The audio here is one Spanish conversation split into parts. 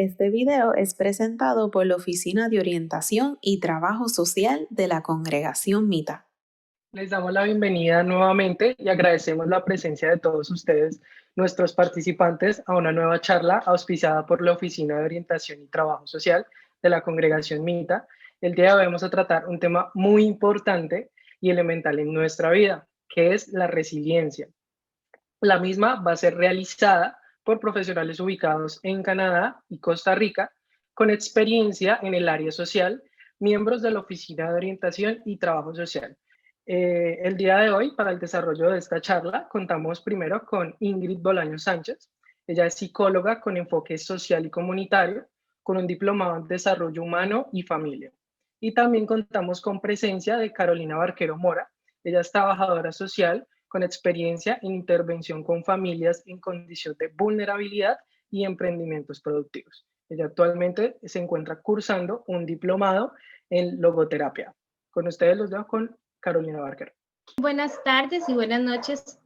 Este video es presentado por la Oficina de Orientación y Trabajo Social de la Congregación Mita. Les damos la bienvenida nuevamente y agradecemos la presencia de todos ustedes, nuestros participantes, a una nueva charla auspiciada por la Oficina de Orientación y Trabajo Social de la Congregación Mita. El día de hoy vamos a tratar un tema muy importante y elemental en nuestra vida, que es la resiliencia. La misma va a ser realizada por profesionales ubicados en Canadá y Costa Rica, con experiencia en el área social, miembros de la Oficina de Orientación y Trabajo Social. El día de hoy, para el desarrollo de esta charla, contamos primero con Ingrid Bolaño Sánchez. Ella es psicóloga con enfoque social y comunitario, con un diplomado en desarrollo humano y familia. Y también contamos con presencia de Carolina Barquero Mora. Ella es trabajadora social con experiencia en intervención con familias en condición de vulnerabilidad y emprendimientos productivos. Ella actualmente se encuentra cursando un diplomado en logoterapia. Con ustedes los dejo con Carolina Barker. Buenas tardes y buenas noches,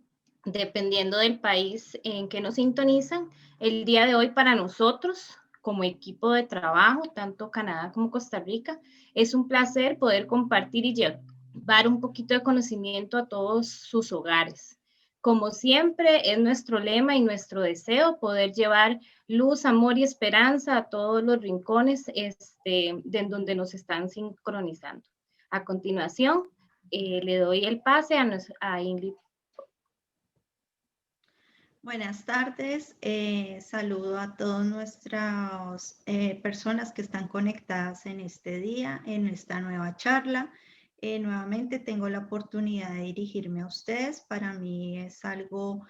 dependiendo del país en que nos sintonizan. El día de hoy para nosotros, como equipo de trabajo, tanto Canadá como Costa Rica, es un placer poder compartir y llevar un poquito de conocimiento a todos sus hogares. Como siempre, es nuestro lema y nuestro deseo poder llevar luz, amor y esperanza a todos los rincones de donde nos están sincronizando. A continuación, le doy el pase a Ingrid. Buenas tardes, saludo a todas nuestras personas que están conectadas en este día, en esta nueva charla. Nuevamente tengo la oportunidad de dirigirme a ustedes. Para mí es algo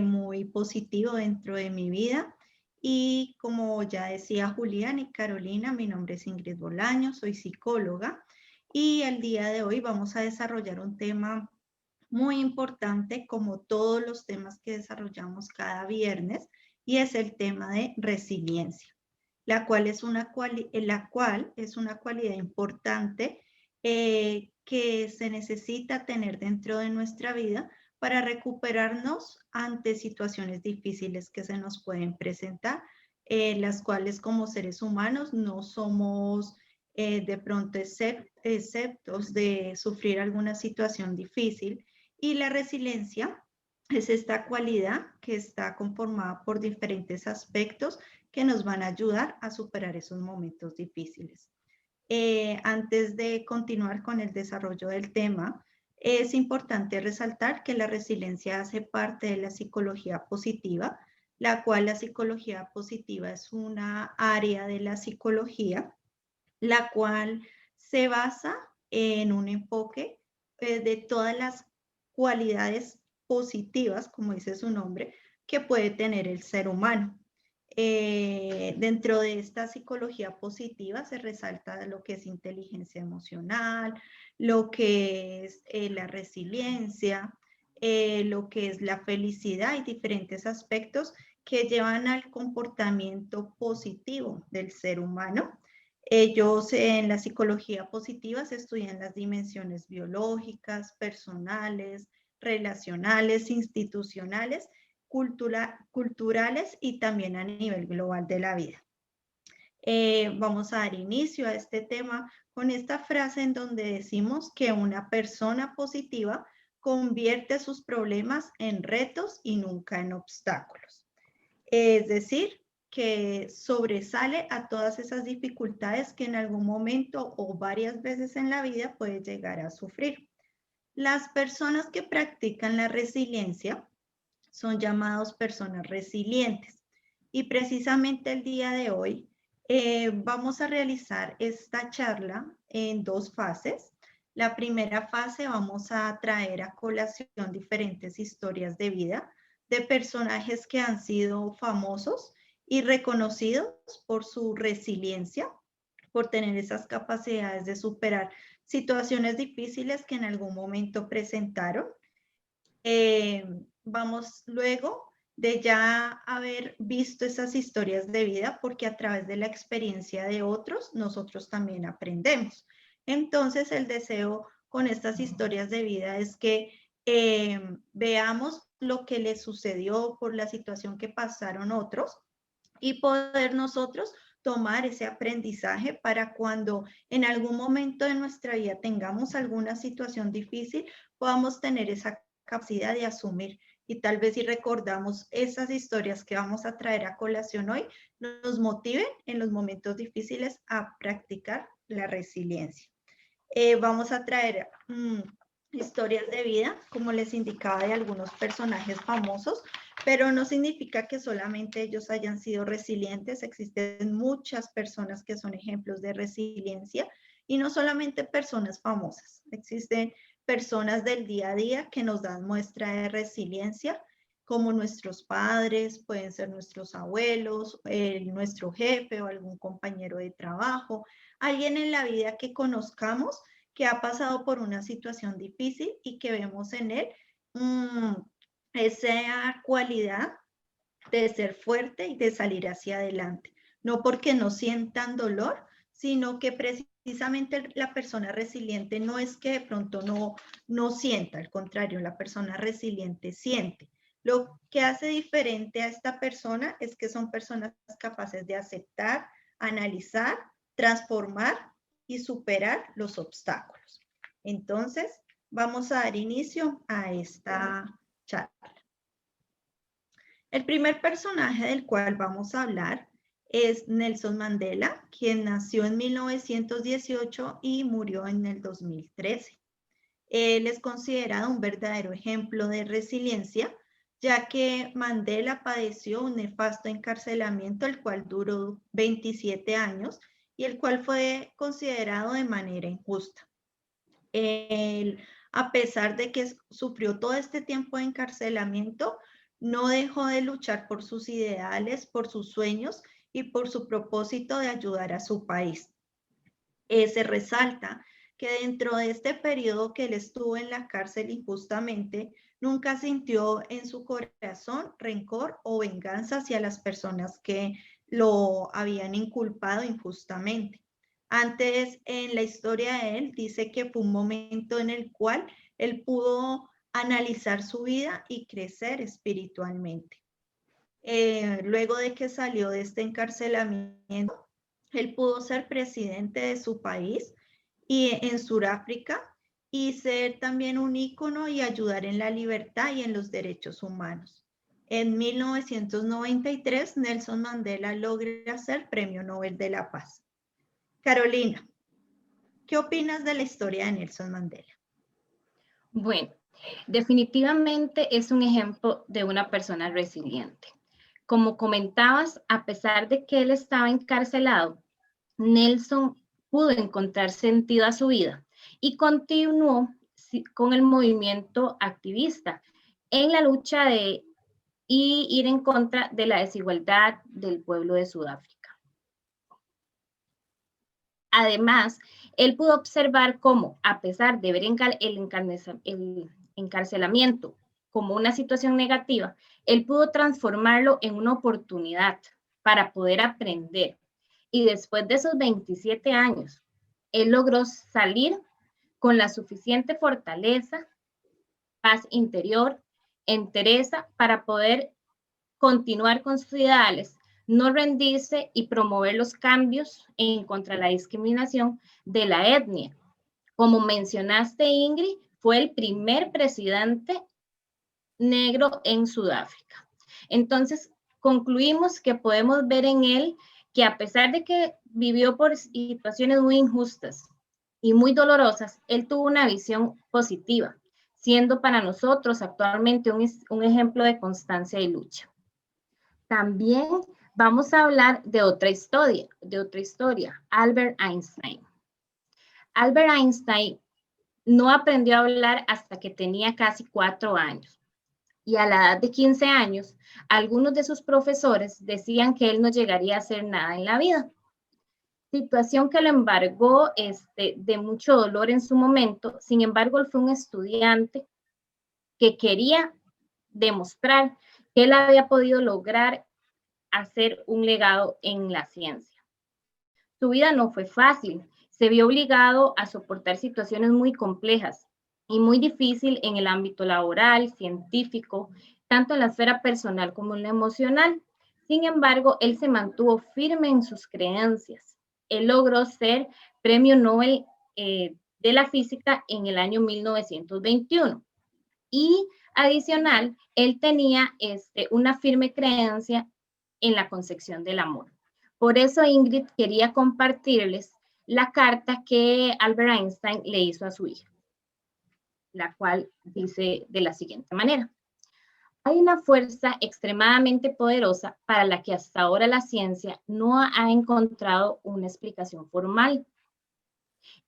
muy positivo dentro de mi vida. Y como ya decía Julián y Carolina, mi nombre es Ingrid Bolaño, soy psicóloga. Y el día de hoy vamos a desarrollar un tema muy importante, como todos los temas que desarrollamos cada viernes, y es el tema de resiliencia, la cual es una cualidad importante que se necesita tener dentro de nuestra vida para recuperarnos ante situaciones difíciles que se nos pueden presentar, las cuales como seres humanos no somos de pronto exceptos de sufrir alguna situación difícil. Y la resiliencia es esta cualidad que está conformada por diferentes aspectos que nos van a ayudar a superar esos momentos difíciles. Antes de continuar con el desarrollo del tema, es importante resaltar que la resiliencia hace parte de la psicología positiva, la cual la psicología positiva es una área de la psicología, la cual se basa en un enfoque de todas las cualidades positivas, como dice su nombre, que puede tener el ser humano. Dentro de esta psicología positiva se resalta lo que es inteligencia emocional, lo que es la resiliencia, lo que es la felicidad y diferentes aspectos que llevan al comportamiento positivo del ser humano. Ellos en la psicología positiva se estudian las dimensiones biológicas, personales, relacionales, institucionales, culturales y también a nivel global de la vida. Vamos a dar inicio a este tema con esta frase en donde decimos que una persona positiva convierte sus problemas en retos y nunca en obstáculos. Es decir, que sobresale a todas esas dificultades que en algún momento o varias veces en la vida puede llegar a sufrir. Las personas que practican la resiliencia son llamados personas resilientes. Y precisamente el día de hoy vamos a realizar esta charla en dos fases. La primera fase vamos a traer a colación diferentes historias de vida de personajes que han sido famosos y reconocidos por su resiliencia, por tener esas capacidades de superar situaciones difíciles que en algún momento presentaron. Vamos luego de ya haber visto esas historias de vida, porque a través de la experiencia de otros, nosotros también aprendemos. Entonces, el deseo con estas historias de vida es que veamos lo que les sucedió por la situación que pasaron otros y poder nosotros tomar ese aprendizaje para cuando en algún momento de nuestra vida tengamos alguna situación difícil, podamos tener esa capacidad de asumir. Y tal vez si recordamos esas historias que vamos a traer a colación hoy, nos motiven en los momentos difíciles a practicar la resiliencia. Vamos a traer historias de vida, como les indicaba, de algunos personajes famosos, pero no significa que solamente ellos hayan sido resilientes. Existen muchas personas que son ejemplos de resiliencia y no solamente personas famosas. Existen personas del día a día que nos dan muestra de resiliencia, como nuestros padres, pueden ser nuestros abuelos, nuestro jefe o algún compañero de trabajo, alguien en la vida que conozcamos que ha pasado por una situación difícil y que vemos en él esa cualidad de ser fuerte y de salir hacia adelante. No porque no sientan dolor, sino que precisamente la persona resiliente no es que de pronto no sienta, al contrario, la persona resiliente siente. Lo que hace diferente a esta persona es que son personas capaces de aceptar, analizar, transformar y superar los obstáculos. Entonces, vamos a dar inicio a esta charla. El primer personaje del cual vamos a hablar es Nelson Mandela, quien nació en 1918 y murió en el 2013. Él es considerado un verdadero ejemplo de resiliencia, ya que Mandela padeció un nefasto encarcelamiento, el cual duró 27 años y el cual fue considerado de manera injusta. Él, a pesar de que sufrió todo este tiempo de encarcelamiento, no dejó de luchar por sus ideales, por sus sueños y por su propósito de ayudar a su país. Se resalta que dentro de este periodo que él estuvo en la cárcel injustamente, nunca sintió en su corazón rencor o venganza hacia las personas que lo habían inculpado injustamente. Antes, en la historia de él, dice que fue un momento en el cual él pudo analizar su vida y crecer espiritualmente. Luego de que salió de este encarcelamiento, él pudo ser presidente de su país y en Sudáfrica y ser también un ícono y ayudar en la libertad y en los derechos humanos. En 1993, Nelson Mandela logra ser Premio Nobel de la Paz. Carolina, ¿qué opinas de la historia de Nelson Mandela? Bueno, definitivamente es un ejemplo de una persona resiliente. Como comentabas, a pesar de que él estaba encarcelado, Nelson pudo encontrar sentido a su vida y continuó con el movimiento activista en la lucha de ir en contra de la desigualdad del pueblo de Sudáfrica. Además, él pudo observar cómo, a pesar de ver el encarcelamiento como una situación negativa, él pudo transformarlo en una oportunidad para poder aprender. Y después de esos 27 años, él logró salir con la suficiente fortaleza, paz interior, entereza para poder continuar con sus ideales, no rendirse y promover los cambios en contra de la discriminación de la etnia. Como mencionaste, Ingrid, fue el primer presidente negro en Sudáfrica. Entonces, concluimos que podemos ver en él que a pesar de que vivió por situaciones muy injustas y muy dolorosas, él tuvo una visión positiva, siendo para nosotros actualmente un ejemplo de constancia y lucha. También vamos a hablar de otra historia, Albert Einstein. Albert Einstein no aprendió a hablar hasta que tenía casi 4 años. Y a la edad de 15 años, algunos de sus profesores decían que él no llegaría a hacer nada en la vida. Situación que lo embargó de mucho dolor en su momento. Sin embargo, él fue un estudiante que quería demostrar que él había podido lograr hacer un legado en la ciencia. Su vida no fue fácil. Se vio obligado a soportar situaciones muy complejas y muy difícil en el ámbito laboral, científico, tanto en la esfera personal como en la emocional. Sin embargo, él se mantuvo firme en sus creencias. Él logró ser Premio Nobel de la Física en el año 1921. Y adicional, él tenía una firme creencia en la concepción del amor. Por eso Ingrid quería compartirles la carta que Albert Einstein le hizo a su hija, la cual dice de la siguiente manera. Hay una fuerza extremadamente poderosa para la que hasta ahora la ciencia no ha encontrado una explicación formal.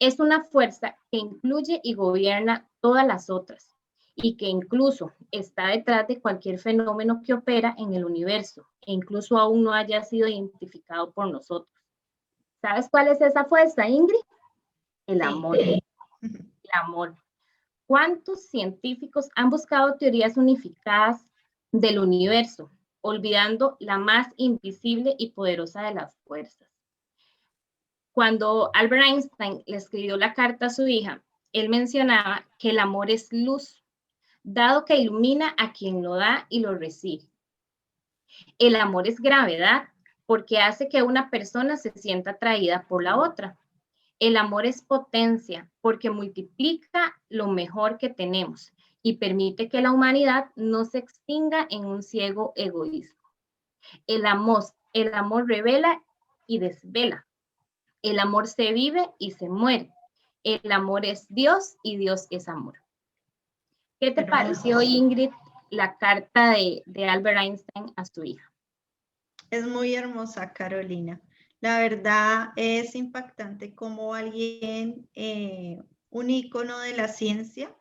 Es una fuerza que incluye y gobierna todas las otras y que incluso está detrás de cualquier fenómeno que opera en el universo e incluso aún no haya sido identificado por nosotros. ¿Sabes cuál es esa fuerza, Ingrid? El amor. El amor. ¿Cuántos científicos han buscado teorías unificadas del universo, olvidando la más invisible y poderosa de las fuerzas? Cuando Albert Einstein le escribió la carta a su hija, él mencionaba que el amor es luz, dado que ilumina a quien lo da y lo recibe. El amor es gravedad, porque hace que una persona se sienta atraída por la otra. El amor es potencia, porque multiplica lo mejor que tenemos y permite que la humanidad no se extinga en un ciego egoísmo. El amor revela y desvela. El amor se vive y se muere. El amor es Dios y Dios es amor. ¿Qué te pareció, Ingrid, la carta de Albert Einstein a su hija? Es muy hermosa, Carolina. La verdad es impactante cómo alguien, un ícono de la ciencia,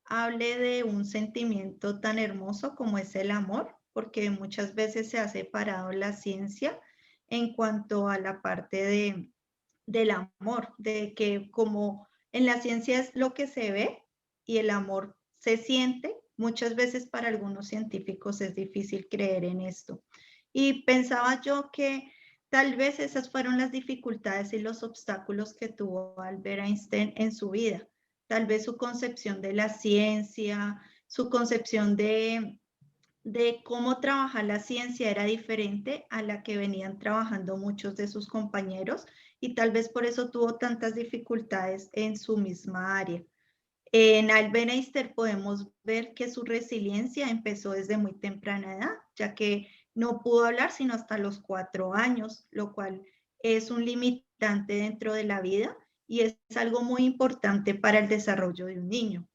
hable de un sentimiento tan hermoso como es el amor, porque muchas veces se ha separado la ciencia en cuanto a la parte del amor, de que como en la ciencia es lo que se ve y el amor se siente, muchas veces para algunos científicos es difícil creer en esto. Y pensaba yo que tal vez esas fueron las dificultades y los obstáculos que tuvo Albert Einstein en su vida. Tal vez su concepción de la ciencia, su concepción de cómo trabajar la ciencia era diferente a la que venían trabajando muchos de sus compañeros y tal vez por eso tuvo tantas dificultades en su misma área. En Albert Einstein podemos ver que su resiliencia empezó desde muy temprana edad, ya que no pudo hablar sino hasta los 4 años, lo cual es un limitante dentro de la vida y es algo muy importante para el desarrollo de un niño.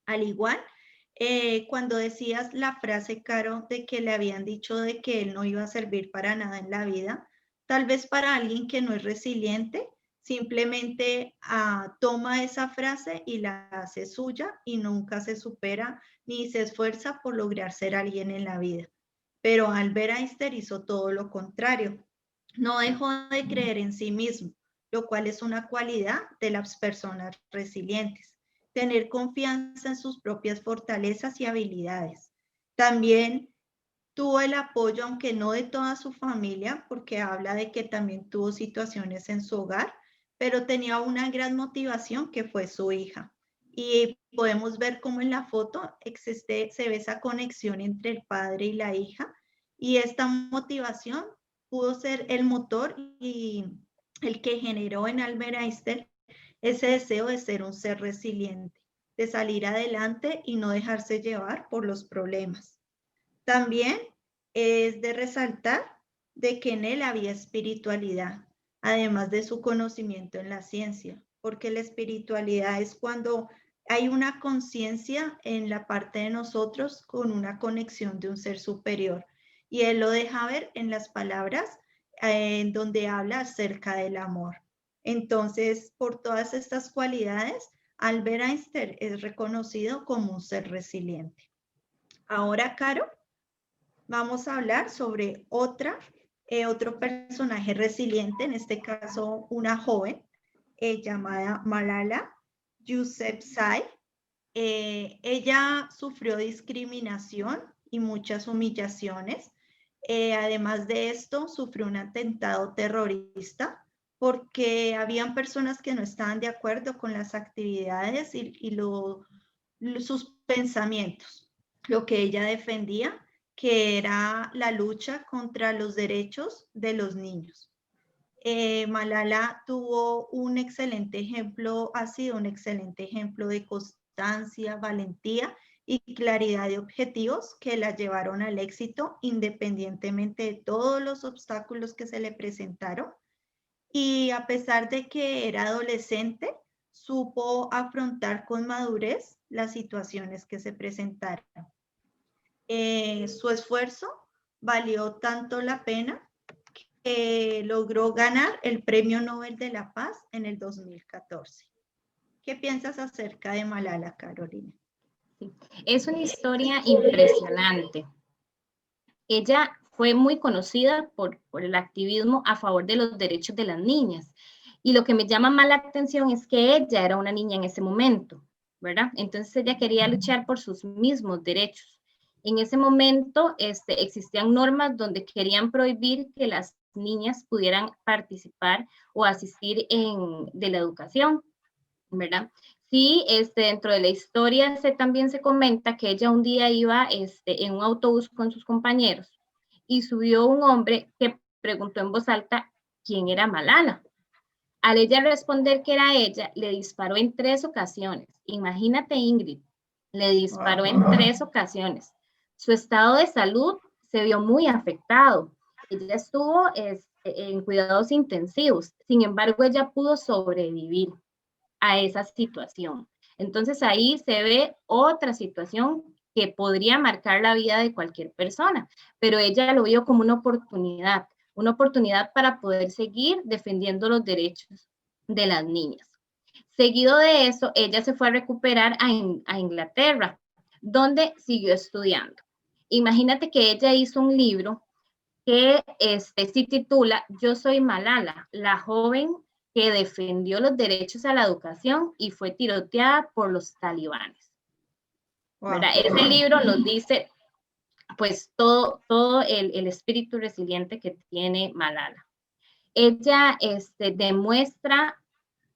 Al igual, cuando decías la frase, Caro, de que le habían dicho de que él no iba a servir para nada en la vida, tal vez para alguien que no es resiliente, simplemente toma esa frase y la hace suya y nunca se supera ni se esfuerza por lograr ser alguien en la vida. Pero Albert Einstein hizo todo lo contrario. No dejó de creer en sí mismo, lo cual es una cualidad de las personas resilientes. Tener confianza en sus propias fortalezas y habilidades. También tuvo el apoyo, aunque no de toda su familia, porque habla de que también tuvo situaciones en su hogar, pero tenía una gran motivación que fue su hija. Y podemos ver cómo en la foto se ve esa conexión entre el padre y la hija, y esta motivación pudo ser el motor y el que generó en Albert Einstein ese deseo de ser un ser resiliente, de salir adelante y no dejarse llevar por los problemas. También es de resaltar de que en él había espiritualidad, además de su conocimiento en la ciencia, porque la espiritualidad es cuando hay una conciencia en la parte de nosotros con una conexión de un ser superior. Y él lo deja ver en las palabras en donde habla acerca del amor. Entonces, por todas estas cualidades, Albert Einstein es reconocido como un ser resiliente. Ahora, Caro, vamos a hablar sobre otro personaje resiliente, en este caso una joven llamada Malala Yousafzai. Ella sufrió discriminación y muchas humillaciones. Además de esto, sufrió un atentado terrorista porque habían personas que no estaban de acuerdo con las actividades y sus pensamientos, lo que ella defendía, que era la lucha contra los derechos de los niños. Malala tuvo un excelente ejemplo, ha sido un excelente ejemplo de constancia, valentía y claridad de objetivos que la llevaron al éxito independientemente de todos los obstáculos que se le presentaron. Y a pesar de que era adolescente, supo afrontar con madurez las situaciones que se presentaron. Su esfuerzo valió tanto la pena que logró ganar el Premio Nobel de la Paz en el 2014. ¿Qué piensas acerca de Malala, Carolina? Es una historia impresionante. Ella fue muy conocida por el activismo a favor de los derechos de las niñas. Y lo que me llama más la atención es que ella era una niña en ese momento, ¿verdad? Entonces ella quería luchar por sus mismos derechos. En ese momento existían normas donde querían prohibir que las niñas pudieran participar o asistir de la educación, ¿verdad? Sí, dentro de la historia también se comenta que ella un día iba en un autobús con sus compañeros y subió un hombre que preguntó en voz alta quién era Malala. Al ella responder que era ella, le disparó en 3 ocasiones. Imagínate, Ingrid, le disparó en 3 ocasiones. Su estado de salud se vio muy afectado. Ella estuvo en cuidados intensivos. Sin embargo, ella pudo sobrevivir a esa situación. Entonces ahí se ve otra situación que podría marcar la vida de cualquier persona, pero ella lo vio como una oportunidad para poder seguir defendiendo los derechos de las niñas. Seguido de eso, ella se fue a recuperar a Inglaterra, donde siguió estudiando. Imagínate que ella hizo un libro que se titula Yo soy Malala, la joven que defendió los derechos a la educación y fue tiroteada por los talibanes. Wow. Ese libro nos dice pues todo el espíritu resiliente que tiene Malala. Ella demuestra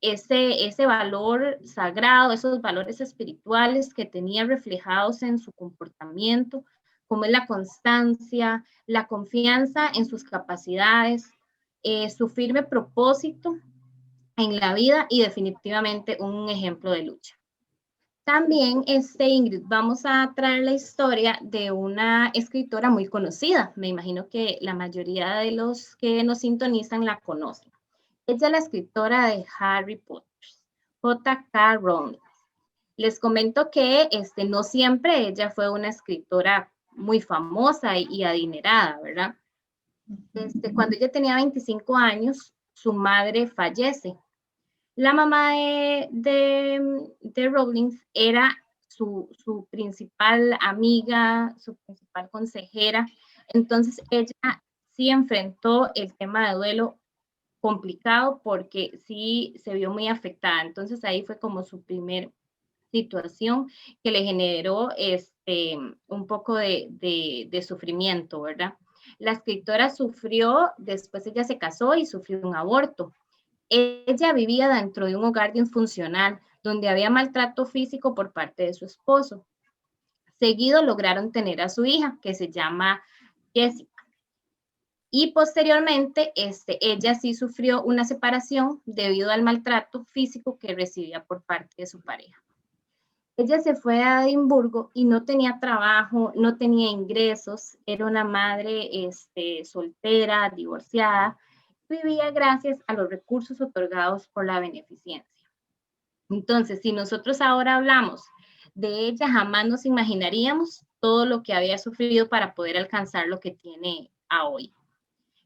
ese valor sagrado, esos valores espirituales que tenía reflejados en su comportamiento, como es la constancia, la confianza en sus capacidades, su firme propósito en la vida y definitivamente un ejemplo de lucha. También, Ingrid, vamos a traer la historia de una escritora muy conocida. Me imagino que la mayoría de los que nos sintonizan la conocen. Ella es la escritora de Harry Potter, J.K. Rowling. Les comento que no siempre ella fue una escritora muy famosa y adinerada, ¿verdad? Cuando ella tenía 25 años, su madre fallece. La mamá de Rowling era su principal amiga, su principal consejera. Entonces ella sí enfrentó el tema de duelo complicado porque sí se vio muy afectada. Entonces ahí fue como su primer situación que le generó un poco de sufrimiento, ¿verdad? La escritora sufrió, después ella se casó y sufrió un aborto. Ella vivía dentro de un hogar disfuncional donde había maltrato físico por parte de su esposo. Seguido lograron tener a su hija, que se llama Jessica. Y posteriormente, ella sí sufrió una separación debido al maltrato físico que recibía por parte de su pareja. Ella se fue a Edimburgo y no tenía trabajo, no tenía ingresos, era una madre soltera, divorciada, vivía gracias a los recursos otorgados por la beneficencia. Entonces, si nosotros ahora hablamos de ella, jamás nos imaginaríamos todo lo que había sufrido para poder alcanzar lo que tiene a hoy.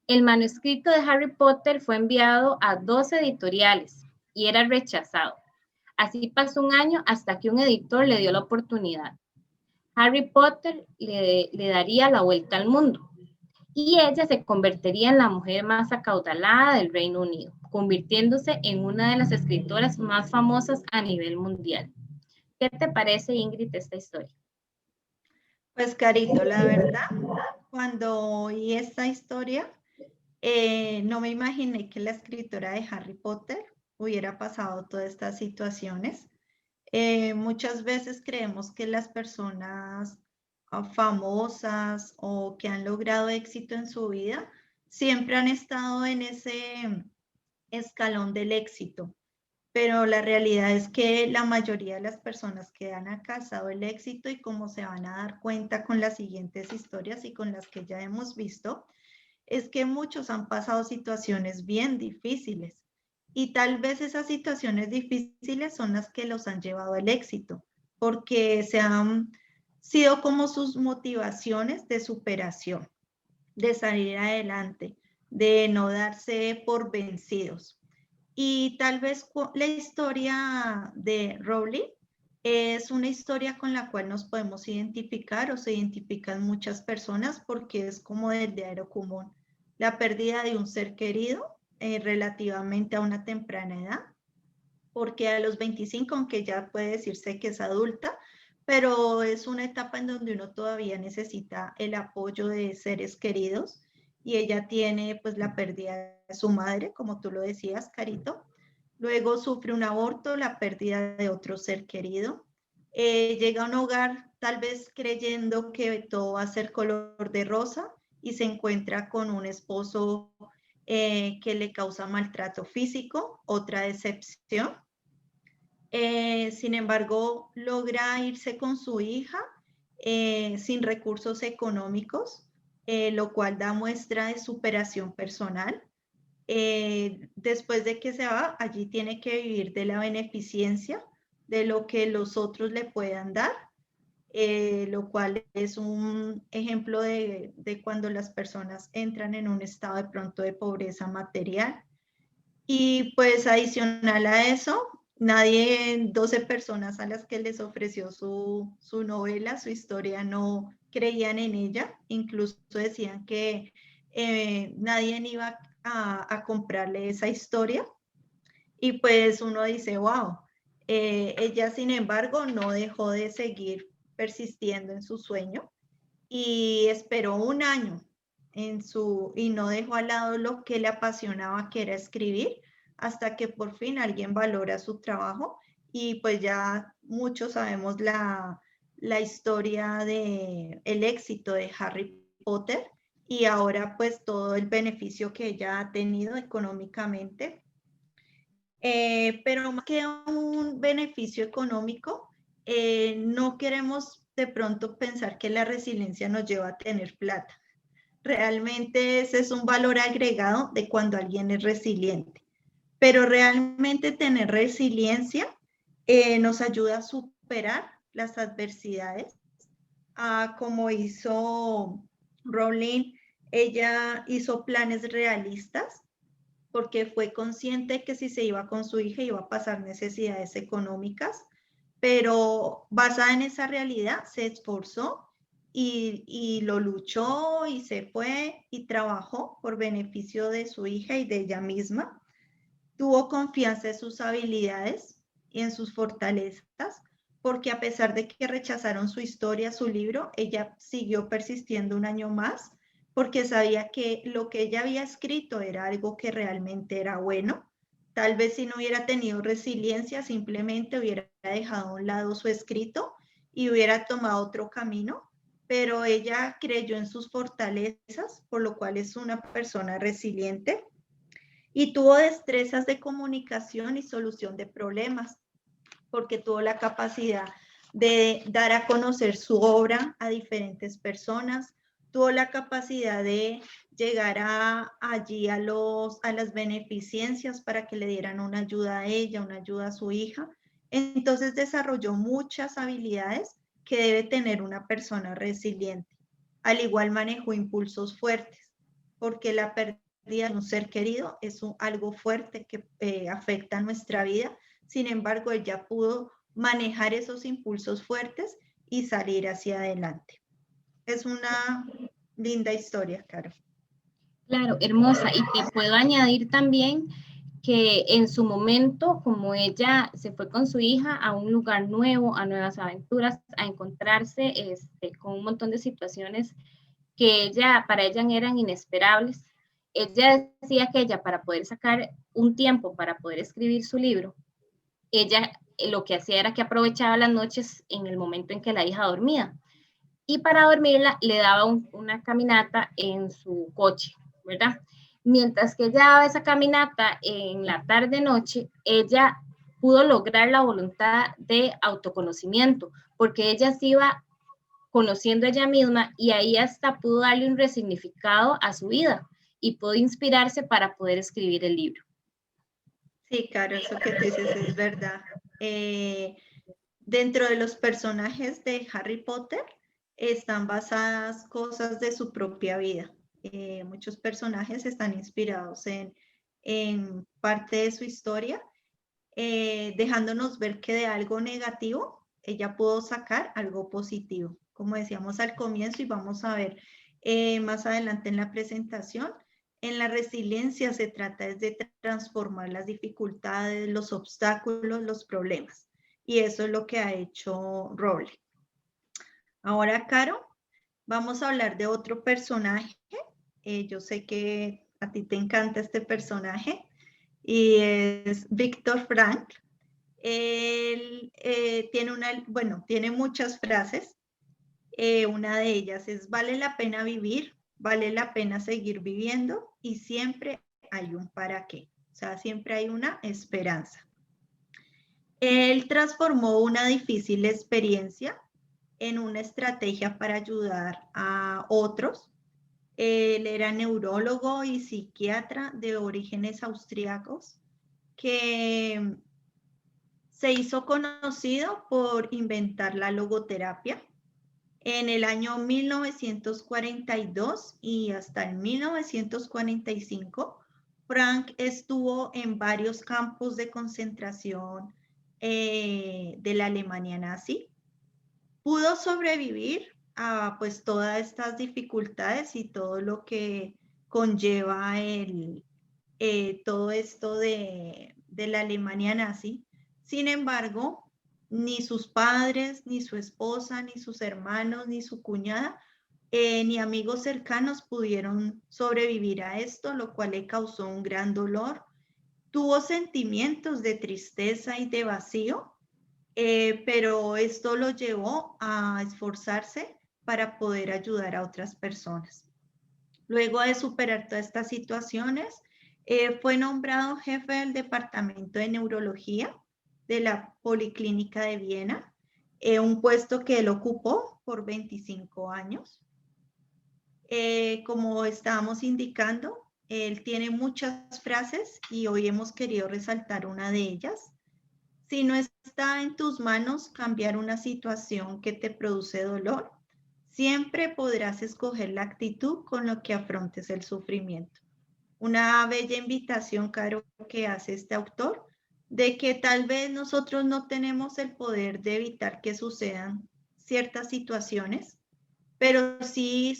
El manuscrito de Harry Potter fue enviado a 2 editoriales y era rechazado. Así pasó un año hasta que un editor le dio la oportunidad. Harry Potter le daría la vuelta al mundo y ella se convertiría en la mujer más acaudalada del Reino Unido, convirtiéndose en una de las escritoras más famosas a nivel mundial. ¿Qué te parece, Ingrid, esta historia? Pues, Carito, la verdad, cuando oí esta historia, no me imaginé que la escritora de Harry Potter hubiera pasado todas estas situaciones. Muchas veces creemos que las personas famosas o que han logrado éxito en su vida, siempre han estado en ese escalón del éxito. Pero la realidad es que la mayoría de las personas que han alcanzado el éxito, y como se van a dar cuenta con las siguientes historias y con las que ya hemos visto, es que muchos han pasado situaciones bien difíciles. Y tal vez esas situaciones difíciles son las que los han llevado al éxito, porque se han sido como sus motivaciones de superación, de salir adelante, de no darse por vencidos. Y tal vez la historia de Rowling es una historia con la cual nos podemos identificar o se identifican muchas personas porque es como del diario común. La pérdida de un ser querido relativamente a una temprana edad, porque a los 25, aunque ya puede decirse que es adulta, pero es una etapa en donde uno todavía necesita el apoyo de seres queridos, y ella tiene pues la pérdida de su madre, como tú lo decías, Carito. Luego sufre un aborto, la pérdida de otro ser querido. Llega a un hogar tal vez creyendo que todo va a ser color de rosa y se encuentra con un esposo que le causa maltrato físico, otra decepción. Sin embargo, logra irse con su hija sin recursos económicos, lo cual da muestra de superación personal. Después de que se va, allí tiene que vivir de la beneficencia, de lo que los otros le puedan dar, lo cual es un ejemplo de cuando las personas entran en un estado de pronto de pobreza material. Y pues adicional a eso, 12 personas a las que les ofreció su novela, su historia, no creían en ella. Incluso decían que nadie iba a comprarle esa historia. Y pues uno dice, wow, ella sin embargo no dejó de seguir persistiendo en su sueño y esperó un año y no dejó al lado lo que le apasionaba, que era escribir, hasta que por fin alguien valora su trabajo. Y pues ya muchos sabemos la historia de el éxito de Harry Potter, y ahora pues todo el beneficio que ella ha tenido económicamente. Pero más que un beneficio económico, no queremos de pronto pensar que la resiliencia nos lleva a tener plata. Realmente ese es un valor agregado de cuando alguien es resiliente. Pero realmente tener resiliencia nos ayuda a superar las adversidades. Como hizo Rowling, ella hizo planes realistas porque fue consciente que si se iba con su hija iba a pasar necesidades económicas, pero basada en esa realidad se esforzó y lo luchó y se fue y trabajó por beneficio de su hija y de ella misma. Tuvo confianza en sus habilidades y en sus fortalezas, porque a pesar de que rechazaron su historia, su libro, ella siguió persistiendo un año más, porque sabía que lo que ella había escrito era algo que realmente era bueno. Tal vez si no hubiera tenido resiliencia, simplemente hubiera dejado a un lado su escrito y hubiera tomado otro camino, pero ella creyó en sus fortalezas, por lo cual es una persona resiliente, y tuvo destrezas de comunicación y solución de problemas, porque tuvo la capacidad de dar a conocer su obra a diferentes personas, tuvo la capacidad de llegar allí a las beneficencias para que le dieran una ayuda a ella, una ayuda a su hija. Entonces desarrolló muchas habilidades que debe tener una persona resiliente. Al igual manejó impulsos fuertes, porque la pérdida de un ser querido es algo fuerte que afecta a nuestra vida. Sin embargo, ella pudo manejar esos impulsos fuertes y salir hacia adelante. Es una linda historia, Caro. Claro, hermosa. Y te puedo añadir también que en su momento, como ella se fue con su hija a un lugar nuevo, a nuevas aventuras, a encontrarse con un montón de situaciones que para ella eran inesperables, ella decía que ella, para poder sacar un tiempo para poder escribir su libro, ella lo que hacía era que aprovechaba las noches en el momento en que la hija dormía. y para dormirla le daba una caminata en su coche, ¿verdad? Mientras que ella daba esa caminata en la tarde-noche, ella pudo lograr la voluntad de autoconocimiento, porque ella se iba conociendo a ella misma y ahí hasta pudo darle un resignificado a su vida y pudo inspirarse para poder escribir el libro. Sí, Caro, eso que tú dices es verdad. Dentro de los personajes de Harry Potter están basadas cosas de su propia vida. Muchos personajes están inspirados en parte de su historia, dejándonos ver que de algo negativo ella pudo sacar algo positivo. Como decíamos al comienzo y vamos a ver más adelante en la presentación, en la resiliencia se trata de transformar las dificultades, los obstáculos, los problemas. Y eso es lo que ha hecho Rowling. Ahora, Caro, vamos a hablar de otro personaje. Yo sé que a ti te encanta este personaje y es Viktor Frankl. Él tiene muchas frases. Una de ellas es: vale la pena vivir, vale la pena seguir viviendo y siempre hay un para qué. O sea, siempre hay una esperanza. Él transformó una difícil experiencia en una estrategia para ayudar a otros. Él era neurólogo y psiquiatra de orígenes austríacos que se hizo conocido por inventar la logoterapia. En el año 1942 y hasta el 1945, Frank estuvo en varios campos de concentración de la Alemania nazi. Pudo sobrevivir a pues todas estas dificultades y todo lo que conlleva todo esto de la Alemania nazi. Sin embargo, ni sus padres, ni su esposa, ni sus hermanos, ni su cuñada, ni amigos cercanos pudieron sobrevivir a esto, lo cual le causó un gran dolor. Tuvo sentimientos de tristeza y de vacío, pero esto lo llevó a esforzarse para poder ayudar a otras personas. Luego de superar todas estas situaciones, fue nombrado jefe del departamento de neurología de la Policlínica de Viena, un puesto que él ocupó por 25 años. Como estábamos indicando, él tiene muchas frases y hoy hemos querido resaltar una de ellas. Si no está en tus manos cambiar una situación que te produce dolor, siempre podrás escoger la actitud con la que afrontes el sufrimiento. Una bella invitación, Caro, que hace este autor, de que tal vez nosotros no tenemos el poder de evitar que sucedan ciertas situaciones, pero sí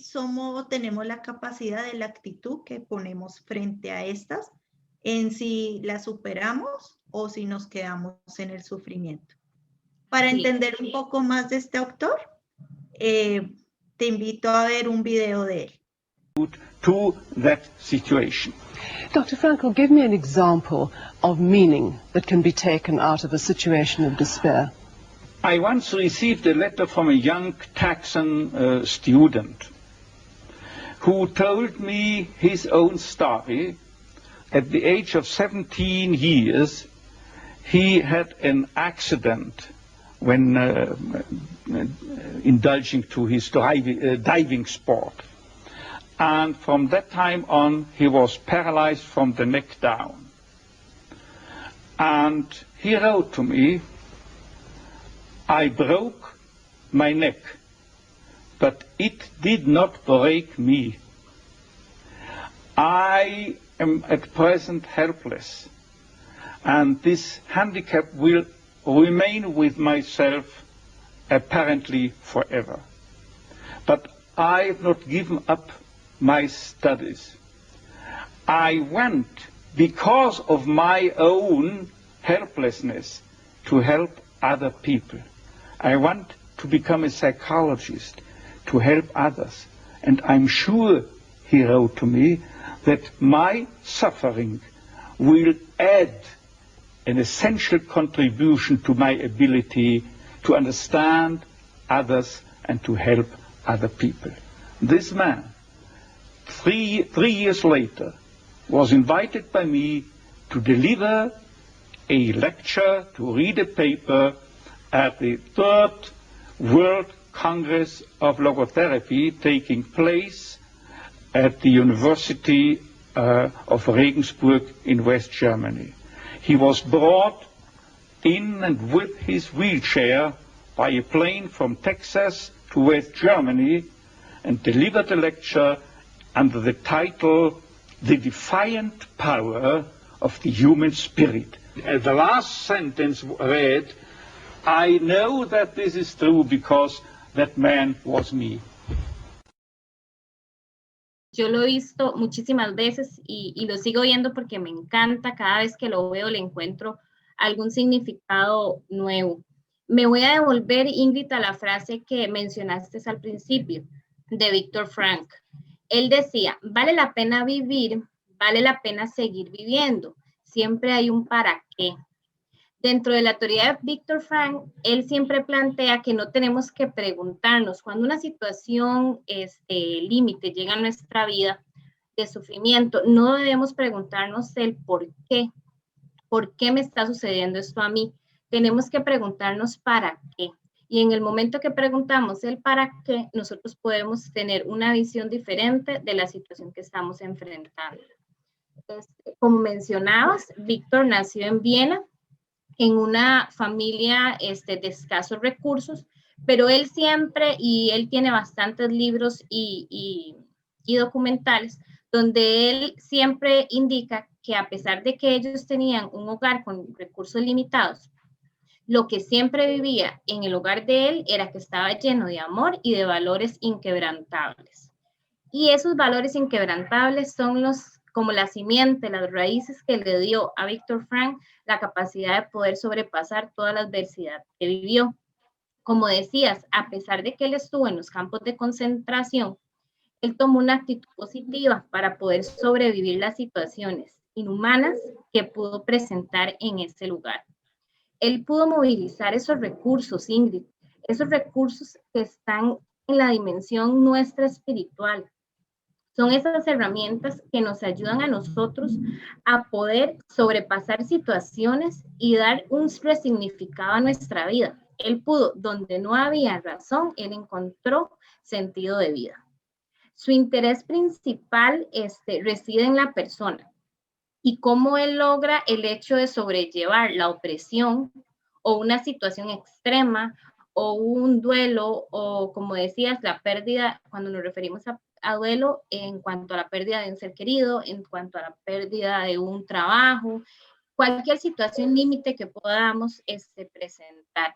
tenemos la capacidad de la actitud que ponemos frente a estas, en si las superamos o si nos quedamos en el sufrimiento. Para entender un poco más de este autor, te invito a ver un video de él. To that situation. Dr. Frankl, give me an example of meaning that can be taken out of a situation of despair. I once received a letter from a young Texan student who told me his own story. At the age of 17 years, he had an accident when indulging to his diving sport. And from that time on, he was paralyzed from the neck down. And he wrote to me, I broke my neck, but it did not break me. I am at present helpless, and this handicap will remain with myself apparently forever. But I have not given up my studies. I went, because of my own helplessness, to help other people. I want to become a psychologist, to help others. And I'm sure, he wrote to me, that my suffering will add an essential contribution to my ability to understand others and to help other people. This man, three years later, was invited by me to deliver a lecture, to read a paper at the Third World Congress of Logotherapy taking place at the University of Regensburg in West Germany. He was brought in and with his wheelchair by a plane from Texas to West Germany and delivered a lecture under the title, The Defiant Power of the Human Spirit. The last sentence read, I know that this is true because that man was me. Yo lo he visto muchísimas veces y lo sigo viendo porque me encanta. Cada vez que lo veo le encuentro algún significado nuevo. Me voy a devolver, Ingrid, a la frase que mencionaste al principio de Viktor Frankl. Él decía, vale la pena vivir, vale la pena seguir viviendo. Siempre hay un para qué. Dentro de la teoría de Viktor Frankl, él siempre plantea que no tenemos que preguntarnos cuando una situación límite llega a nuestra vida de sufrimiento, no debemos preguntarnos el por qué me está sucediendo esto a mí. Tenemos que preguntarnos para qué. Y en el momento que preguntamos el para qué, nosotros podemos tener una visión diferente de la situación que estamos enfrentando. Como mencionabas, Víctor nació en Viena, en una familia de escasos recursos, pero él siempre, y él tiene bastantes libros y documentales, donde él siempre indica que a pesar de que ellos tenían un hogar con recursos limitados, lo que siempre vivía en el hogar de él era que estaba lleno de amor y de valores inquebrantables. Y esos valores inquebrantables son como la simiente, las raíces que le dio a Viktor Frankl la capacidad de poder sobrepasar toda la adversidad que vivió. Como decías, a pesar de que él estuvo en los campos de concentración, él tomó una actitud positiva para poder sobrevivir las situaciones inhumanas que pudo presentar en ese lugar. Él pudo movilizar esos recursos, Ingrid, esos recursos que están en la dimensión nuestra espiritual. Son esas herramientas que nos ayudan a nosotros a poder sobrepasar situaciones y dar un resignificado a nuestra vida. Él pudo, donde no había razón, él encontró sentido de vida. Su interés principal reside en la persona y cómo él logra el hecho de sobrellevar la opresión o una situación extrema o un duelo o, como decías, la pérdida, cuando nos referimos a duelo en cuanto a la pérdida de un ser querido, en cuanto a la pérdida de un trabajo, cualquier situación límite que podamos presentar.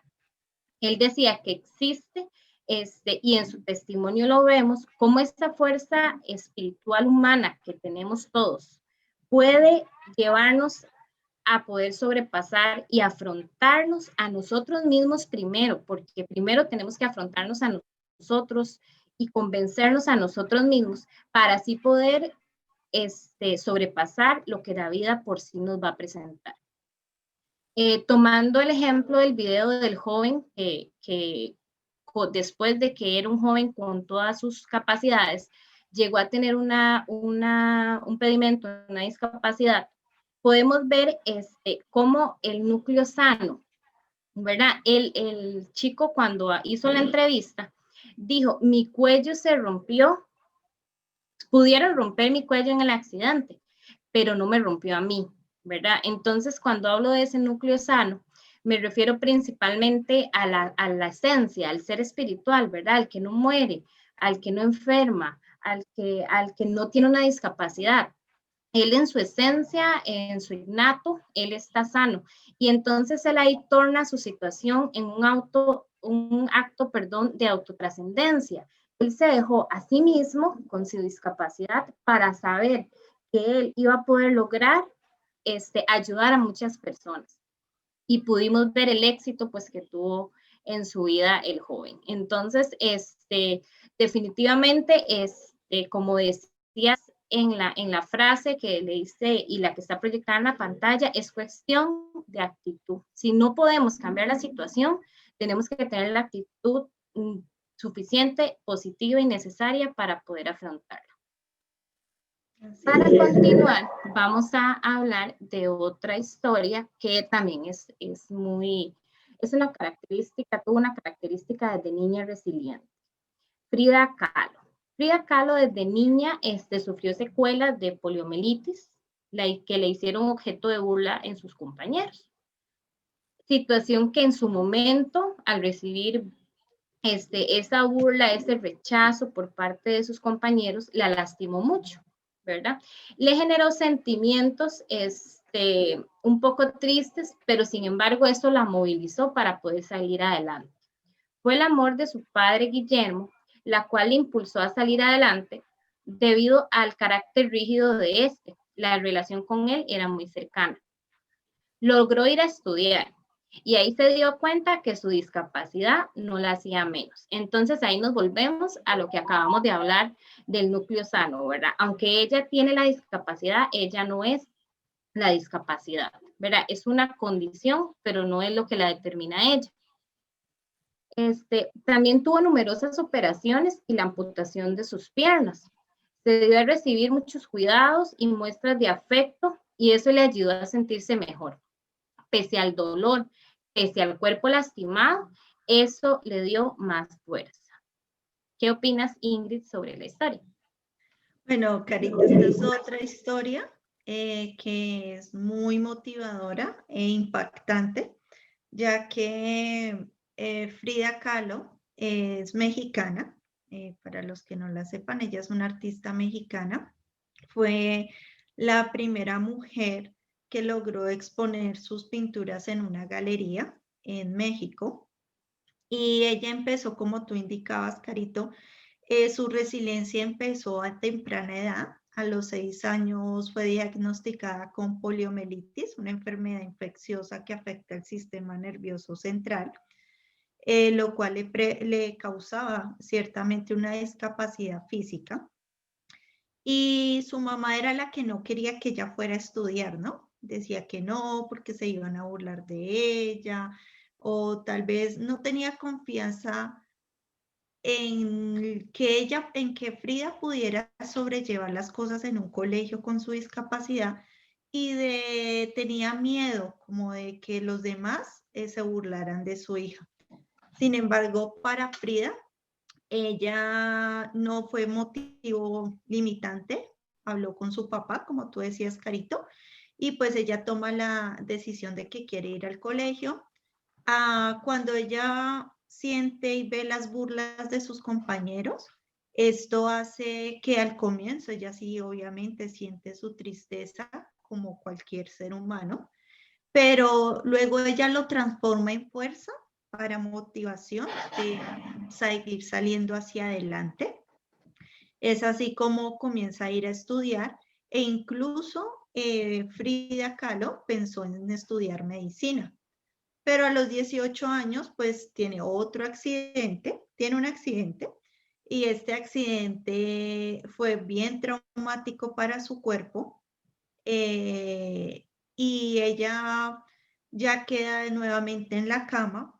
Él decía que existe, y en su testimonio lo vemos, cómo esta fuerza espiritual humana que tenemos todos puede llevarnos a poder sobrepasar y afrontarnos a nosotros mismos primero, porque primero tenemos que afrontarnos a nosotros y convencernos a nosotros mismos para así poder sobrepasar lo que la vida por sí nos va a presentar. Tomando el ejemplo del video del joven que después de que era un joven con todas sus capacidades, llegó a tener un impedimento, una discapacidad, podemos ver cómo el núcleo sano, ¿verdad? El chico cuando hizo la entrevista, dijo, mi cuello se rompió, pudieron romper mi cuello en el accidente, pero no me rompió a mí, ¿verdad? Entonces, cuando hablo de ese núcleo sano, me refiero principalmente a la esencia, al ser espiritual, ¿verdad? Al que no muere, al que no enferma, al que no tiene una discapacidad. Él en su esencia, en su innato, él está sano. Y entonces él ahí torna su situación en un acto de autotrascendencia. Él se dejó a sí mismo con su discapacidad para saber que él iba a poder lograr ayudar a muchas personas. Y pudimos ver el éxito pues que tuvo en su vida el joven. Entonces, definitivamente, como decías en la frase que leíste y la que está proyectada en la pantalla, es cuestión de actitud. Si no podemos cambiar la situación, tenemos que tener la actitud suficiente, positiva y necesaria para poder afrontarla. Así Para es. continuar, vamos a hablar de otra historia que también tuvo una característica desde niña resiliente. Frida Kahlo. Frida Kahlo desde niña sufrió secuelas de poliomielitis, que le hicieron objeto de burla en sus compañeros. Situación que en su momento, al recibir esa burla, ese rechazo por parte de sus compañeros, la lastimó mucho, ¿verdad? Le generó sentimientos un poco tristes, pero sin embargo eso la movilizó para poder salir adelante. Fue el amor de su padre Guillermo, la cual le impulsó a salir adelante debido al carácter rígido de este. La relación con él era muy cercana. Logró ir a estudiar y ahí se dio cuenta que su discapacidad no la hacía menos. Entonces ahí nos volvemos a lo que acabamos de hablar del núcleo sano, ¿verdad? Aunque ella tiene la discapacidad, ella no es la discapacidad, ¿verdad? Es una condición, pero no es lo que la determina a ella. También tuvo numerosas operaciones y la amputación de sus piernas. Se debió recibir muchos cuidados y muestras de afecto y eso le ayudó a sentirse mejor. Pese al dolor, pese al cuerpo lastimado, eso le dio más fuerza. ¿Qué opinas, Ingrid, sobre la historia? Bueno, Carita, esta es otra historia que es muy motivadora e impactante, ya que Frida Kahlo es mexicana. Para los que no la sepan, ella es una artista mexicana. Fue la primera mujer que logró exponer sus pinturas en una galería en México. Y ella empezó, como tú indicabas, Carito, su resiliencia empezó a temprana edad. A los 6 años fue diagnosticada con poliomielitis, una enfermedad infecciosa que afecta el sistema nervioso central, lo cual le causaba ciertamente una discapacidad física. Y su mamá era la que no quería que ella fuera a estudiar, ¿no? Decía que no, porque se iban a burlar de ella, o tal vez no tenía confianza en que Frida pudiera sobrellevar las cosas en un colegio con su discapacidad y tenía miedo como de que los demás se burlaran de su hija. Sin embargo, para Frida, ella no fue motivo limitante, habló con su papá, como tú decías, Carito, y pues ella toma la decisión de que quiere ir al colegio. Cuando ella siente y ve las burlas de sus compañeros, esto hace que al comienzo ella sí obviamente siente su tristeza como cualquier ser humano, pero luego ella lo transforma en fuerza para motivación de seguir saliendo hacia adelante. Es así como comienza a ir a estudiar e incluso Frida Kahlo pensó en estudiar medicina. Pero a los 18 años, pues tiene un accidente, y este accidente fue bien traumático para su cuerpo, y ella ya queda nuevamente en la cama,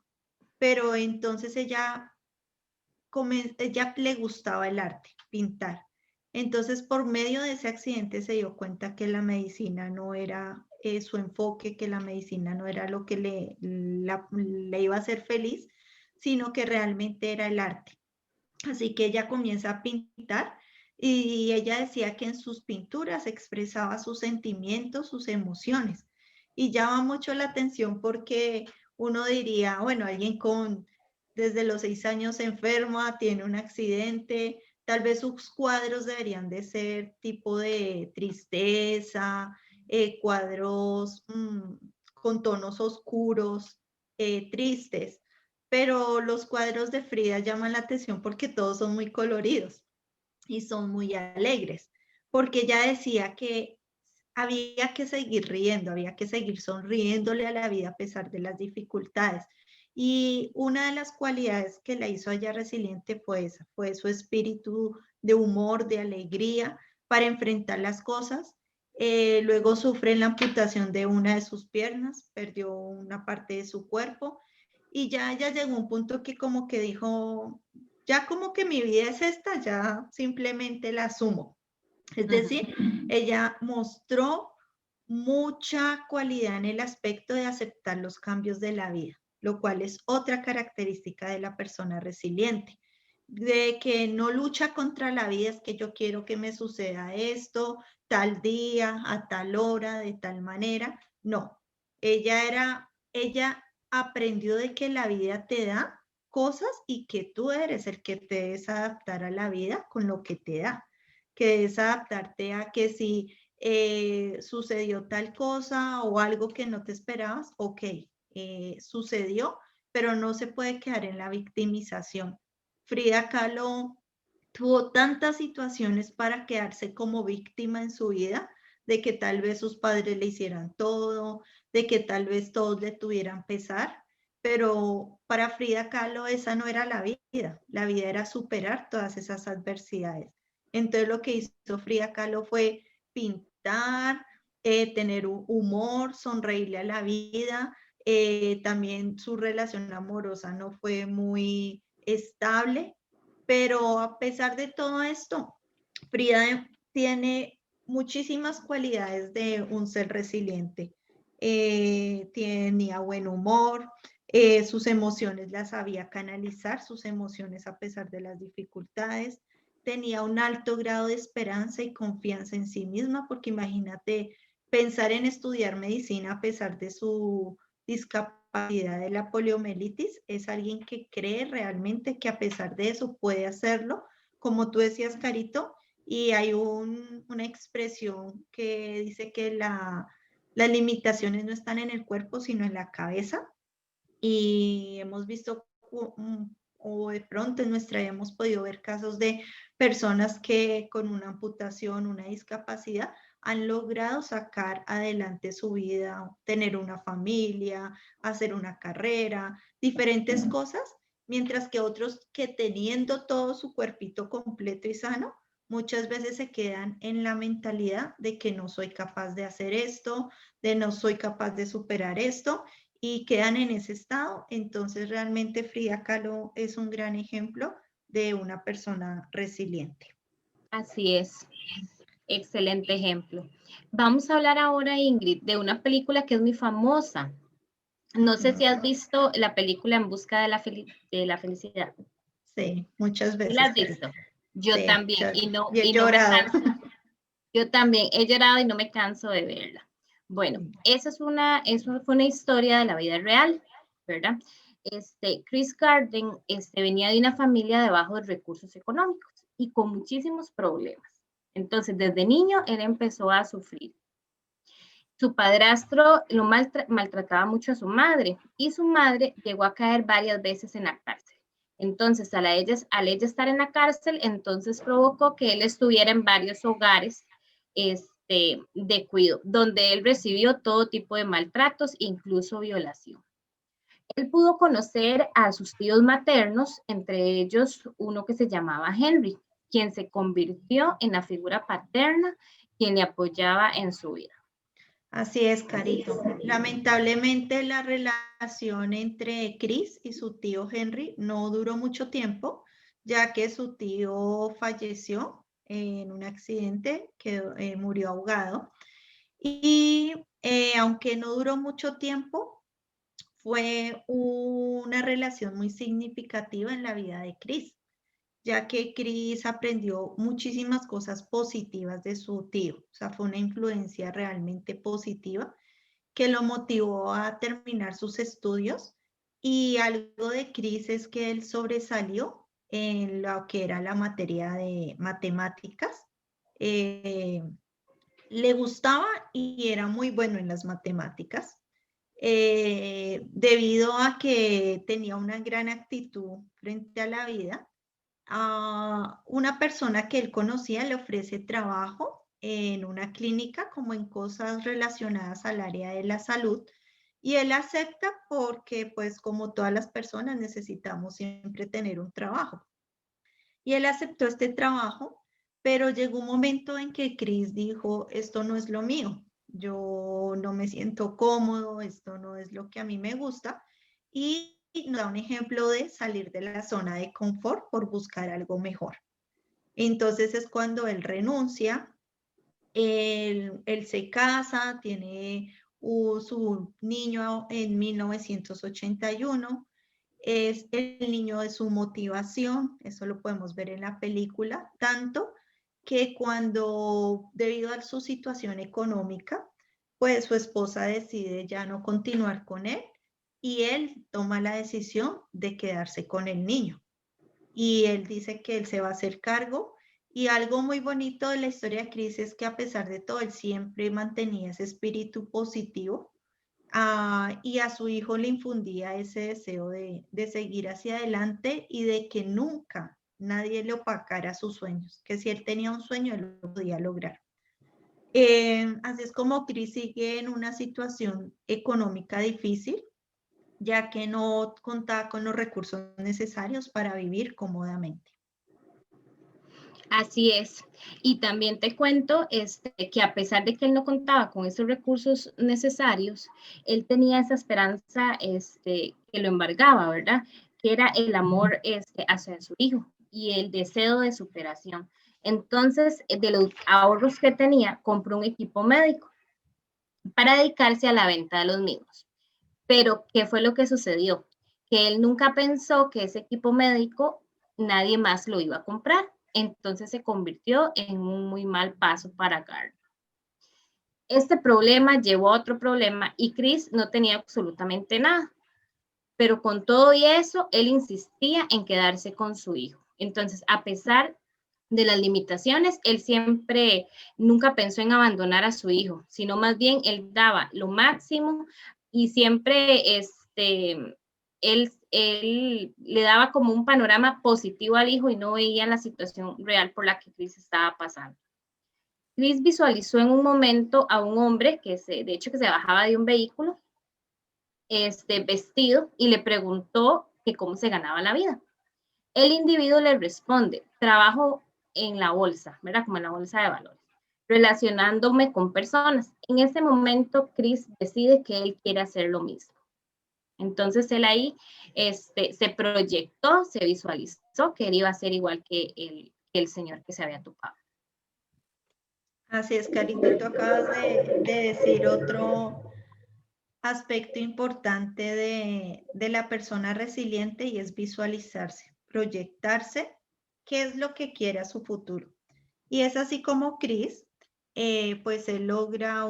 pero entonces ella le gustaba el arte, pintar. Entonces, por medio de ese accidente se dio cuenta que la medicina no era su enfoque, que la medicina no era lo que le iba a hacer feliz, sino que realmente era el arte. Así que ella comienza a pintar y ella decía que en sus pinturas expresaba sus sentimientos, sus emociones. Y llama mucho la atención porque uno diría, bueno, alguien desde los 6 años enferma, tiene un accidente, tal vez sus cuadros deberían de ser tipo de tristeza, cuadros con tonos oscuros, tristes, pero los cuadros de Frida llaman la atención porque todos son muy coloridos y son muy alegres, porque ella decía que había que seguir riendo, había que seguir sonriéndole a la vida a pesar de las dificultades. Y una de las cualidades que la hizo a ella resiliente fue esa, fue su espíritu de humor, de alegría para enfrentar las cosas. Luego sufre la amputación de una de sus piernas, perdió una parte de su cuerpo y ya ella llegó a un punto que como que dijo, ya como que mi vida es esta, ya simplemente la asumo. Es decir, ella mostró mucha cualidad en el aspecto de aceptar los cambios de la vida, lo cual es otra característica de la persona resiliente, de que no lucha contra la vida, es que yo quiero que me suceda esto, tal día, a tal hora, de tal manera. No, ella aprendió de que la vida te da cosas y que tú eres el que te debes adaptar a la vida con lo que te da, que debes adaptarte a que si sucedió tal cosa o algo que no te esperabas, ok, sucedió, pero no se puede quedar en la victimización. Frida Kahlo tuvo tantas situaciones para quedarse como víctima en su vida, de que tal vez sus padres le hicieran todo, de que tal vez todos le tuvieran pesar, pero para Frida Kahlo esa no era la vida era superar todas esas adversidades. Entonces lo que hizo Frida Kahlo fue pintar, tener humor, sonreírle a la vida. También su relación amorosa no fue muy estable, pero a pesar de todo esto, Frida tiene muchísimas cualidades de un ser resiliente. Tenía buen humor, sus emociones las sabía canalizar, sus emociones a pesar de las dificultades. Tenía un alto grado de esperanza y confianza en sí misma, porque imagínate pensar en estudiar medicina a pesar de su discapacidad de la poliomielitis. Es alguien que cree realmente que a pesar de eso puede hacerlo, como tú decías, Carito, y hay una expresión que dice que las limitaciones no están en el cuerpo, sino en la cabeza, y hemos visto o de pronto en nuestra vida hemos podido ver casos de personas que con una amputación, una discapacidad, han logrado sacar adelante su vida, tener una familia, hacer una carrera, diferentes cosas, mientras que otros que teniendo todo su cuerpito completo y sano, muchas veces se quedan en la mentalidad de que no soy capaz de hacer esto, de no soy capaz de superar esto, y quedan en ese estado. Entonces realmente Frida Kahlo es un gran ejemplo de una persona resiliente. Así es. Excelente ejemplo. Vamos a hablar ahora, Ingrid, de una película que es muy famosa. No sé si has visto la película En busca de la felicidad. Sí, muchas veces. ¿La has visto? Yo sí, también. Yo Y he no me llorado. canso. Yo también he llorado y no me canso de verla. Bueno, eso fue una historia de la vida real, ¿verdad? Chris Garden venía de una familia de bajos recursos económicos y con muchísimos problemas. Entonces, desde niño, él empezó a sufrir. Su padrastro lo maltrataba mucho a su madre y su madre llegó a caer varias veces en la cárcel. Entonces, al ella estar en la cárcel, entonces provocó que él estuviera en varios hogares de cuidado, donde él recibió todo tipo de maltratos, incluso violación. Él pudo conocer a sus tíos maternos, entre ellos uno que se llamaba Henry, quien se convirtió en la figura paterna, quien le apoyaba en su vida. Así es, Carito. Lamentablemente la relación entre Chris y su tío Henry no duró mucho tiempo, ya que su tío falleció en un accidente, que murió ahogado. Y aunque no duró mucho tiempo, fue una relación muy significativa en la vida de Chris, ya que Chris aprendió muchísimas cosas positivas de su tío. O sea, fue una influencia realmente positiva que lo motivó a terminar sus estudios. Y algo de Chris es que él sobresalió en lo que era la materia de matemáticas. Le gustaba y era muy bueno en las matemáticas. Debido a que tenía una gran actitud frente a la vida, una persona que él conocía le ofrece trabajo en una clínica, como en cosas relacionadas al área de la salud, y él acepta porque, pues, como todas las personas, necesitamos siempre tener un trabajo. Y él aceptó este trabajo, pero llegó un momento en que Chris dijo, esto no es lo mío, yo no me siento cómodo, esto no es lo que a mí me gusta, y nos da un ejemplo de salir de la zona de confort por buscar algo mejor. Entonces es cuando él renuncia, él se casa, tiene su niño en 1981, es el niño de su motivación, eso lo podemos ver en la película, tanto que cuando, debido a su situación económica, pues su esposa decide ya no continuar con él y él toma la decisión de quedarse con el niño. Y él dice que él se va a hacer cargo. Y algo muy bonito de la historia de Chris es que a pesar de todo, él siempre mantenía ese espíritu positivo y a su hijo le infundía ese deseo de seguir hacia adelante y de que nunca nadie le opacara sus sueños, que si él tenía un sueño, él lo podía lograr. Así es como Chris sigue en una situación económica difícil, ya que no contaba con los recursos necesarios para vivir cómodamente. Así es. Y también te cuento que a pesar de que él no contaba con esos recursos necesarios, él tenía esa esperanza que lo embargaba, ¿verdad? Que era el amor hacia su hijo y el deseo de superación. Entonces, de los ahorros que tenía, compró un equipo médico para dedicarse a la venta de los mismos. Pero, ¿qué fue lo que sucedió? Que él nunca pensó que ese equipo médico nadie más lo iba a comprar. Entonces se convirtió en un muy mal paso para Gardner. Este problema llevó a otro problema y Chris no tenía absolutamente nada. Pero con todo y eso, él insistía en quedarse con su hijo. Entonces, a pesar de las limitaciones, él siempre, nunca pensó en abandonar a su hijo, sino más bien él daba lo máximo y siempre él le daba como un panorama positivo al hijo y no veía la situación real por la que Chris estaba pasando. Chris visualizó en un momento a un hombre que de hecho que se bajaba de un vehículo vestido y le preguntó que cómo se ganaba la vida. El individuo le responde, trabajo en la bolsa, ¿verdad? Como en la bolsa de valores, relacionándome con personas. En ese momento, Chris decide que él quiere hacer lo mismo. Entonces, él ahí se proyectó, se visualizó que él iba a ser igual que el señor que se había topado. Así es, Carito, tú acabas de decir otro aspecto importante de la persona resiliente y es visualizarse, proyectarse qué es lo que quiere a su futuro. Y es así como Chris, pues él logra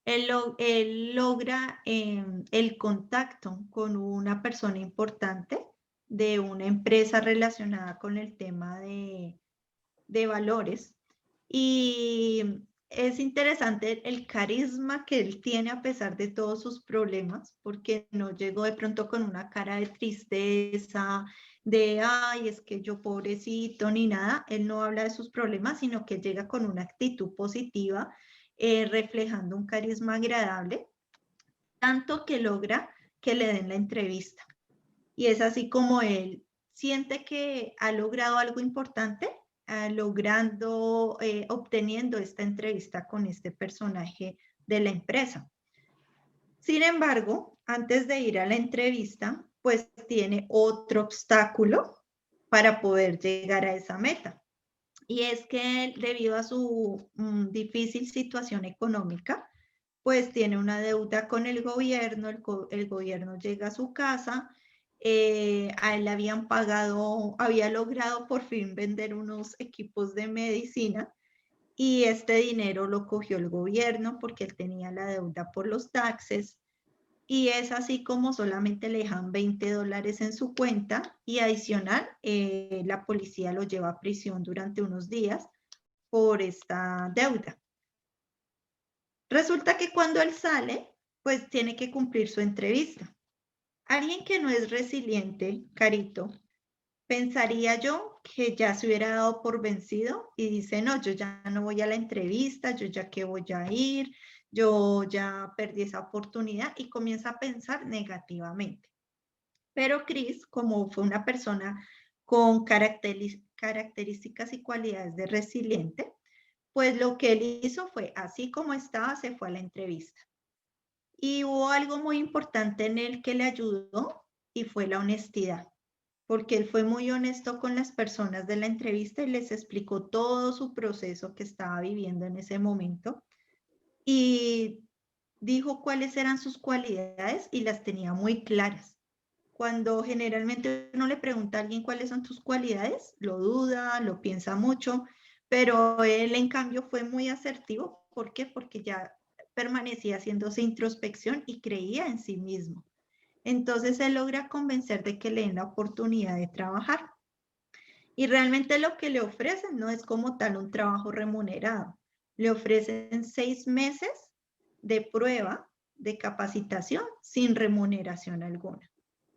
él logra el contacto con una persona importante de una empresa relacionada con el tema de valores. Y es interesante el carisma que él tiene a pesar de todos sus problemas, porque no llegó de pronto con una cara de tristeza, de, ay, es que yo pobrecito, ni nada. Él no habla de sus problemas, sino que llega con una actitud positiva, reflejando un carisma agradable, tanto que logra que le den la entrevista. Y es así como él siente que ha logrado algo importante, obteniendo esta entrevista con este personaje de la empresa. Sin embargo, antes de ir a la entrevista, pues tiene otro obstáculo para poder llegar a esa meta. Y es que él, debido a su difícil situación económica, pues tiene una deuda con el gobierno, el gobierno llega a su casa, a él le habían pagado, había logrado por fin vender unos equipos de medicina y este dinero lo cogió el gobierno porque él tenía la deuda por los taxes y es así como solamente le dejan $20 en su cuenta y adicional la policía lo lleva a prisión durante unos días por esta deuda. Resulta que cuando él sale, pues tiene que cumplir su entrevista. Alguien que no es resiliente, Carito, pensaría yo que ya se hubiera dado por vencido y dice, no, yo ya no voy a la entrevista, yo ya que voy a ir, yo ya perdí esa oportunidad y comienza a pensar negativamente. Pero Chris, como fue una persona con características y cualidades de resiliente, pues lo que él hizo fue, así como estaba, se fue a la entrevista. Y hubo algo muy importante en él que le ayudó y fue la honestidad, porque él fue muy honesto con las personas de la entrevista y les explicó todo su proceso que estaba viviendo en ese momento y dijo cuáles eran sus cualidades y las tenía muy claras. Cuando generalmente uno le pregunta a alguien cuáles son tus cualidades, lo duda, lo piensa mucho, pero él en cambio fue muy asertivo. ¿Por qué? Porque ya permanecía haciéndose introspección y creía en sí mismo. Entonces él logra convencer de que le den la oportunidad de trabajar. Y realmente lo que le ofrecen no es como tal un trabajo remunerado. Le ofrecen 6 meses de prueba de capacitación sin remuneración alguna.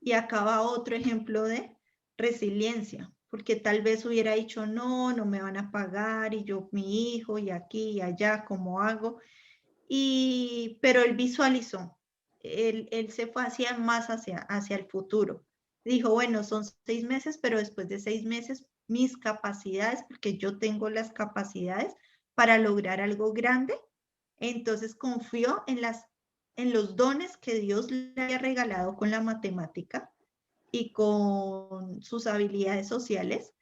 Y acá va otro ejemplo de resiliencia, porque tal vez hubiera dicho, no, no me van a pagar, y yo, mi hijo, y aquí y allá, ¿cómo hago? Pero él visualizó, él se fue hacia el futuro. Dijo, bueno, son 6 meses, pero después de 6 meses, mis capacidades, porque yo tengo las capacidades para lograr algo grande, entonces confió en los dones que Dios le había regalado con la matemática y con sus habilidades sociales,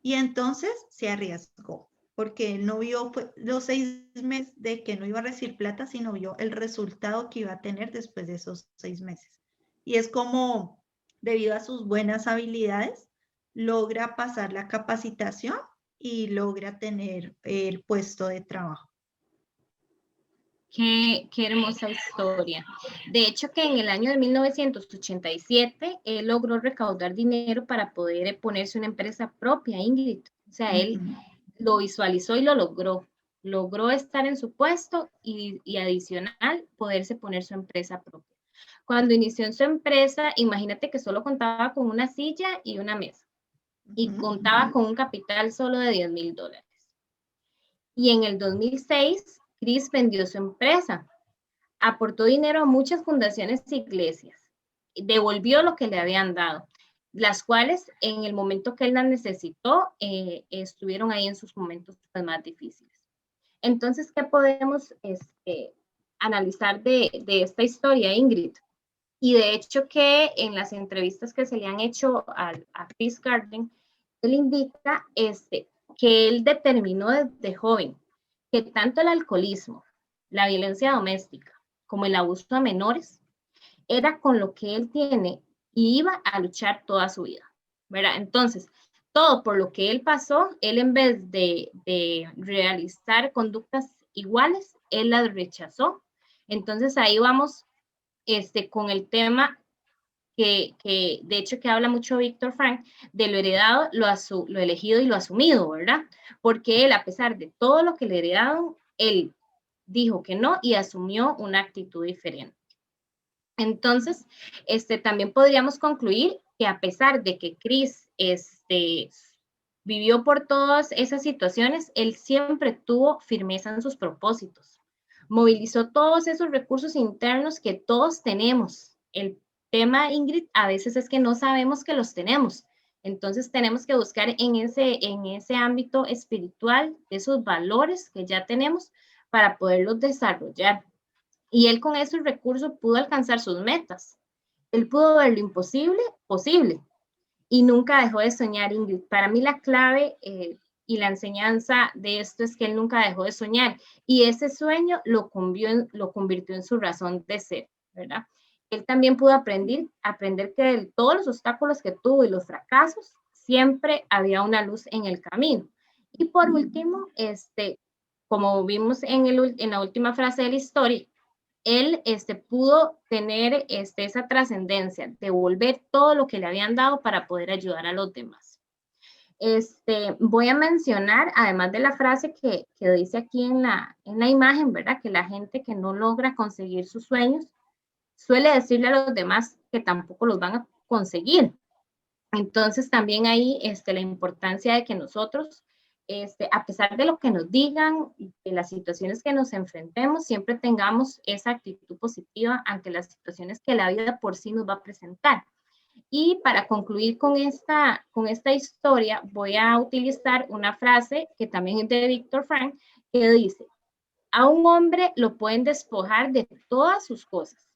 y entonces se arriesgó, porque no vio los 6 meses de que no iba a recibir plata, sino vio el resultado que iba a tener después de esos 6 meses. Y es como, debido a sus buenas habilidades, logra pasar la capacitación y logra tener el puesto de trabajo. Qué hermosa historia. De hecho, que en el año de 1987, él logró recaudar dinero para poder ponerse una empresa propia, Ingrid. O sea, él lo visualizó y lo logró. Logró estar en su puesto y adicional, poderse poner su empresa propia. Cuando inició en su empresa, imagínate que solo contaba con una silla y una mesa. Y contaba con un capital solo de $10,000. Y en el 2006, Chris vendió su empresa, aportó dinero a muchas fundaciones e iglesias, devolvió lo que le habían dado, las cuales en el momento que él las necesitó, estuvieron ahí en sus momentos más difíciles. Entonces, ¿qué podemos analizar de esta historia, Ingrid? Y de hecho que en las entrevistas que se le han hecho a Chris Garden, él indica que él determinó desde joven que tanto el alcoholismo, la violencia doméstica, como el abuso a menores, era con lo que él tiene y iba a luchar toda su vida, ¿verdad? Entonces, todo por lo que él pasó, él en vez de realizar conductas iguales, él las rechazó. Entonces ahí vamos con el tema que de hecho que habla mucho Víctor Frank, de lo heredado, lo elegido y lo asumido, ¿verdad? Porque él, a pesar de todo lo que le heredaron, él dijo que no y asumió una actitud diferente. Entonces, también podríamos concluir que a pesar de que Chris vivió por todas esas situaciones, él siempre tuvo firmeza en sus propósitos. Movilizó todos esos recursos internos que todos tenemos. El tema, Ingrid, a veces es que no sabemos que los tenemos. Entonces tenemos que buscar en ese ámbito espiritual esos valores que ya tenemos para poderlos desarrollar. Y él con esos recursos pudo alcanzar sus metas. Él pudo ver lo imposible posible y nunca dejó de soñar, Ingrid. Para mí la clave y la enseñanza de esto es que él nunca dejó de soñar y ese sueño lo convirtió en su razón de ser, ¿verdad? Él también pudo aprender que de todos los obstáculos que tuvo y los fracasos, siempre había una luz en el camino. Y por último, como vimos en la última frase de la historia, él pudo tener esa trascendencia, devolver todo lo que le habían dado para poder ayudar a los demás. Voy a mencionar, además de la frase que dice aquí en la imagen, ¿verdad? Que la gente que no logra conseguir sus sueños suele decirle a los demás que tampoco los van a conseguir. Entonces también ahí la importancia de que nosotros, a pesar de lo que nos digan, de las situaciones que nos enfrentemos, siempre tengamos esa actitud positiva ante las situaciones que la vida por sí nos va a presentar. Y para concluir con esta historia, voy a utilizar una frase que también es de Víctor Frank, que dice, A un hombre lo pueden despojar de todas sus cosas,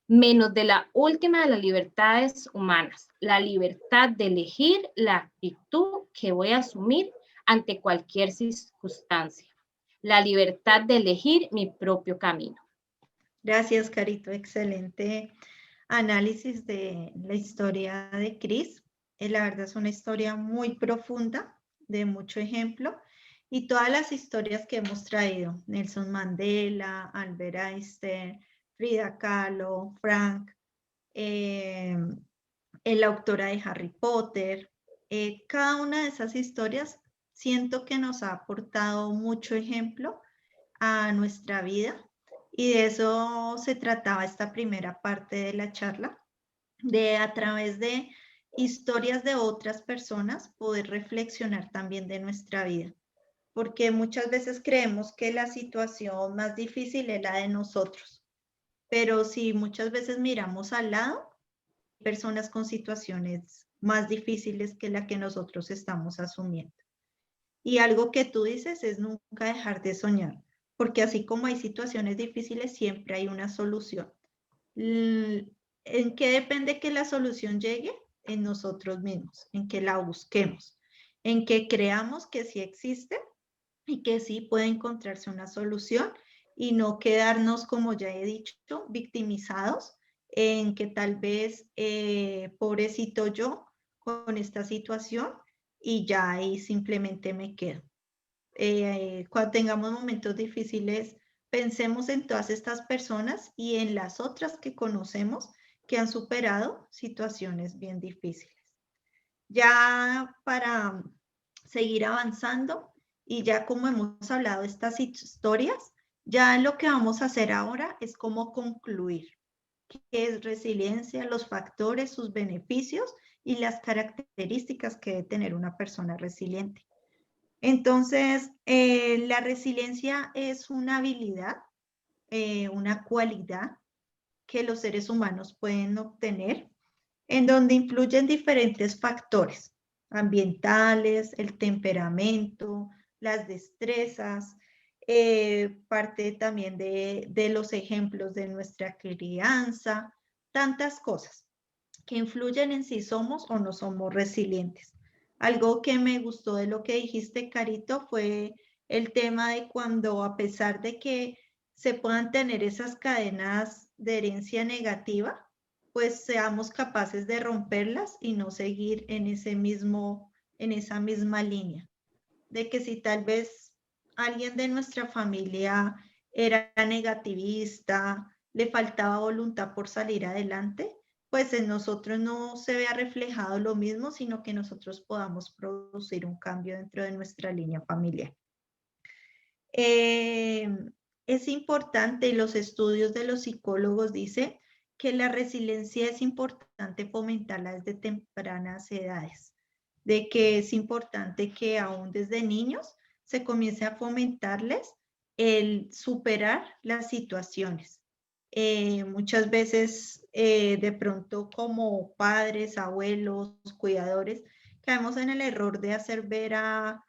menos de la última de las libertades humanas, la libertad de elegir la actitud que voy a asumir ante cualquier circunstancia, la libertad de elegir mi propio camino. Gracias, Carito. Excelente análisis de la historia de Cris. La verdad es una historia muy profunda, de mucho ejemplo. Y todas las historias que hemos traído, Nelson Mandela, Albert Einstein, Frida Kahlo, Frank, la autora de Harry Potter, cada una de esas historias siento que nos ha aportado mucho ejemplo a nuestra vida. Y de eso se trataba esta primera parte de la charla, de a través de historias de otras personas poder reflexionar también de nuestra vida. Porque muchas veces creemos que la situación más difícil es la de nosotros. Pero si muchas veces miramos al lado, hay personas con situaciones más difíciles que la que nosotros estamos asumiendo. Y algo que tú dices es nunca dejar de soñar, porque así como hay situaciones difíciles, siempre hay una solución. ¿En qué depende que la solución llegue? En nosotros mismos, en que la busquemos, en que creamos que sí existe y que sí puede encontrarse una solución y no quedarnos, como ya he dicho, victimizados en que tal vez pobrecito yo con esta situación y ya ahí simplemente me quedo. Cuando tengamos momentos difíciles, pensemos en todas estas personas y en las otras que conocemos que han superado situaciones bien difíciles. Ya para seguir avanzando y ya como hemos hablado de estas historias, ya lo que vamos a hacer ahora es cómo concluir qué es resiliencia, los factores, sus beneficios y las características que debe tener una persona resiliente. Entonces, la resiliencia es una habilidad, una cualidad que los seres humanos pueden obtener, en donde influyen diferentes factores ambientales, el temperamento, las destrezas, parte también de los ejemplos de nuestra crianza, tantas cosas que influyen en si somos o no somos resilientes. Algo que me gustó de lo que dijiste, Carito, fue el tema de cuando, a pesar de que se puedan tener esas cadenas de herencia negativa, pues seamos capaces de romperlas y no seguir en esa misma línea. De que si tal vez alguien de nuestra familia era negativista, le faltaba voluntad por salir adelante, pues en nosotros no se vea reflejado lo mismo, sino que nosotros podamos producir un cambio dentro de nuestra línea familiar. Es importante, y los estudios de los psicólogos dicen que la resiliencia es importante fomentarla desde tempranas edades, de que es importante que aún desde niños se comience a fomentarles el superar las situaciones. Muchas veces de pronto como padres, abuelos, cuidadores, caemos en el error de hacer ver a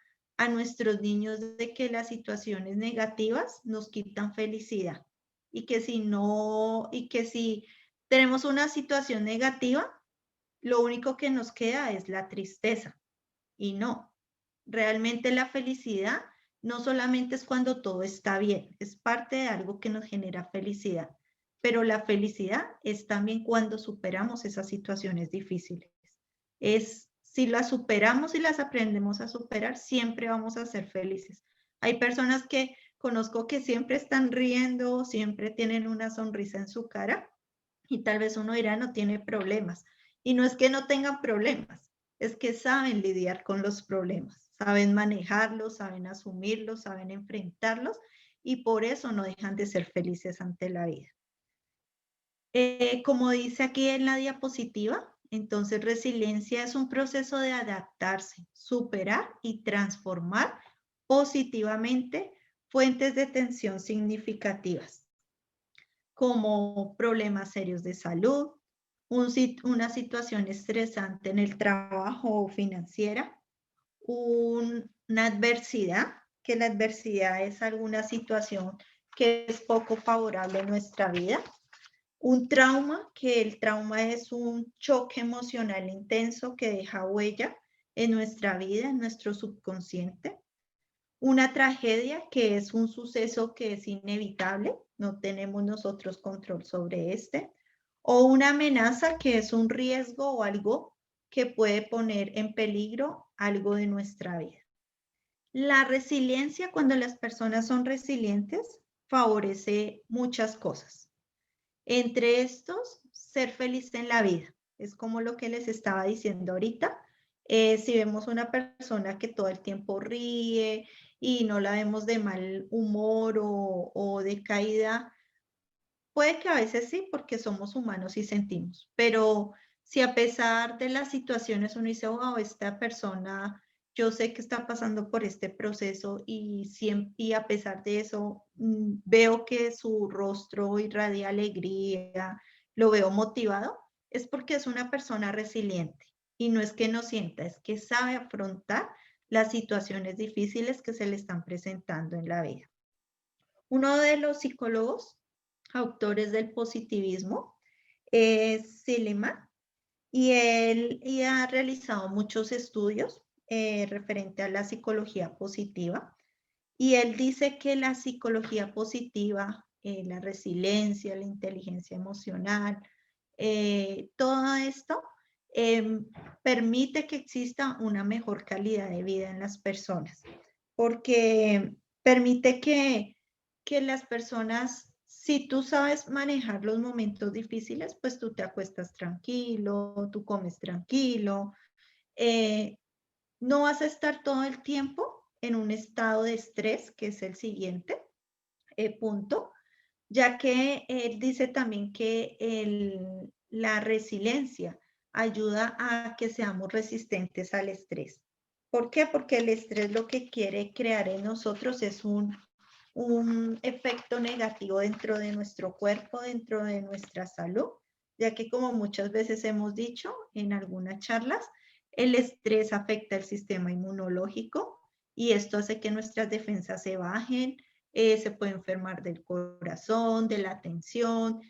nuestros niños de que las situaciones negativas nos quitan felicidad y que si tenemos una situación negativa, lo único que nos queda es la tristeza. Y no, realmente la felicidad no solamente es cuando todo está bien, es parte de algo que nos genera felicidad, pero la felicidad es también cuando superamos esas situaciones difíciles. Si las superamos y las aprendemos a superar, siempre vamos a ser felices. Hay personas que conozco que siempre están riendo, siempre tienen una sonrisa en su cara y tal vez uno dirá no tiene problemas. Y no es que no tengan problemas, es que saben lidiar con los problemas, saben manejarlos, saben asumirlos, saben enfrentarlos y por eso no dejan de ser felices ante la vida. Como dice aquí en la diapositiva, entonces resiliencia es un proceso de adaptarse, superar y transformar positivamente fuentes de tensión significativas, como problemas serios de salud, una situación estresante en el trabajo o financiera, una adversidad que la adversidad es alguna situación que es poco favorable en nuestra vida. Un trauma, que el trauma es un choque emocional intenso que deja huella en nuestra vida, en nuestro subconsciente. Una tragedia, que es un suceso que es inevitable, no tenemos nosotros control sobre este. O una amenaza, que es un riesgo o algo que puede poner en peligro algo de nuestra vida. La resiliencia, cuando las personas son resilientes, favorece muchas cosas. Entre estos, ser feliz en la vida. Es como lo que les estaba diciendo ahorita. Si vemos una persona que todo el tiempo ríe y no la vemos de mal humor o de caída, puede que a veces sí, porque somos humanos y sentimos. Pero si a pesar de las situaciones uno dice, wow, esta persona, yo sé que está pasando por este proceso y a pesar de eso, veo que su rostro irradia alegría, lo veo motivado, es porque es una persona resiliente. Y no es que no sienta, es que sabe afrontar las situaciones difíciles que se le están presentando en la vida. Uno de los psicólogos, autores del positivismo, es Silliman, y él ha realizado muchos estudios referente a la psicología positiva, y él dice que la psicología positiva, la resiliencia, la inteligencia emocional, todo esto permite que exista una mejor calidad de vida en las personas, porque permite que las personas, si tú sabes manejar los momentos difíciles, pues tú te acuestas tranquilo, tú comes tranquilo, no vas a estar todo el tiempo en un estado de estrés, que es el siguiente punto, ya que él dice también que la resiliencia ayuda a que seamos resistentes al estrés. ¿Por qué? Porque el estrés lo que quiere crear en nosotros es un efecto negativo dentro de nuestro cuerpo, dentro de nuestra salud, ya que como muchas veces hemos dicho en algunas charlas, el estrés afecta el sistema inmunológico y esto hace que nuestras defensas se bajen, se puede enfermar del corazón, de la tensión.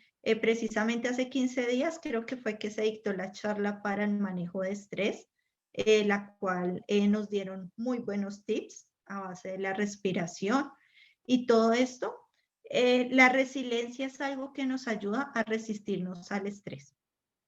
Precisamente hace 15 días creo que fue que se dictó la charla para el manejo de estrés, la cual nos dieron muy buenos tips a base de la respiración y todo esto. La resiliencia es algo que nos ayuda a resistirnos al estrés,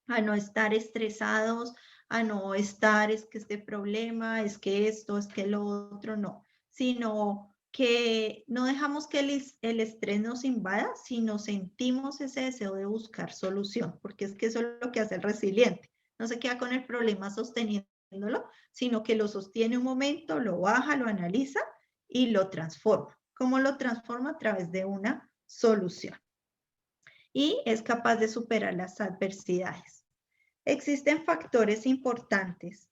a no estar estresados, a no estar, es que este problema, es que esto, es que lo otro, no, sino que no dejamos que el estrés nos invada, sino sentimos ese deseo de buscar solución, porque es que eso es lo que hace el resiliente. No se queda con el problema sosteniéndolo, sino que lo sostiene un momento, lo baja, lo analiza y lo transforma. ¿Cómo lo transforma? A través de una solución. Y es capaz de superar las adversidades. Existen factores importantes,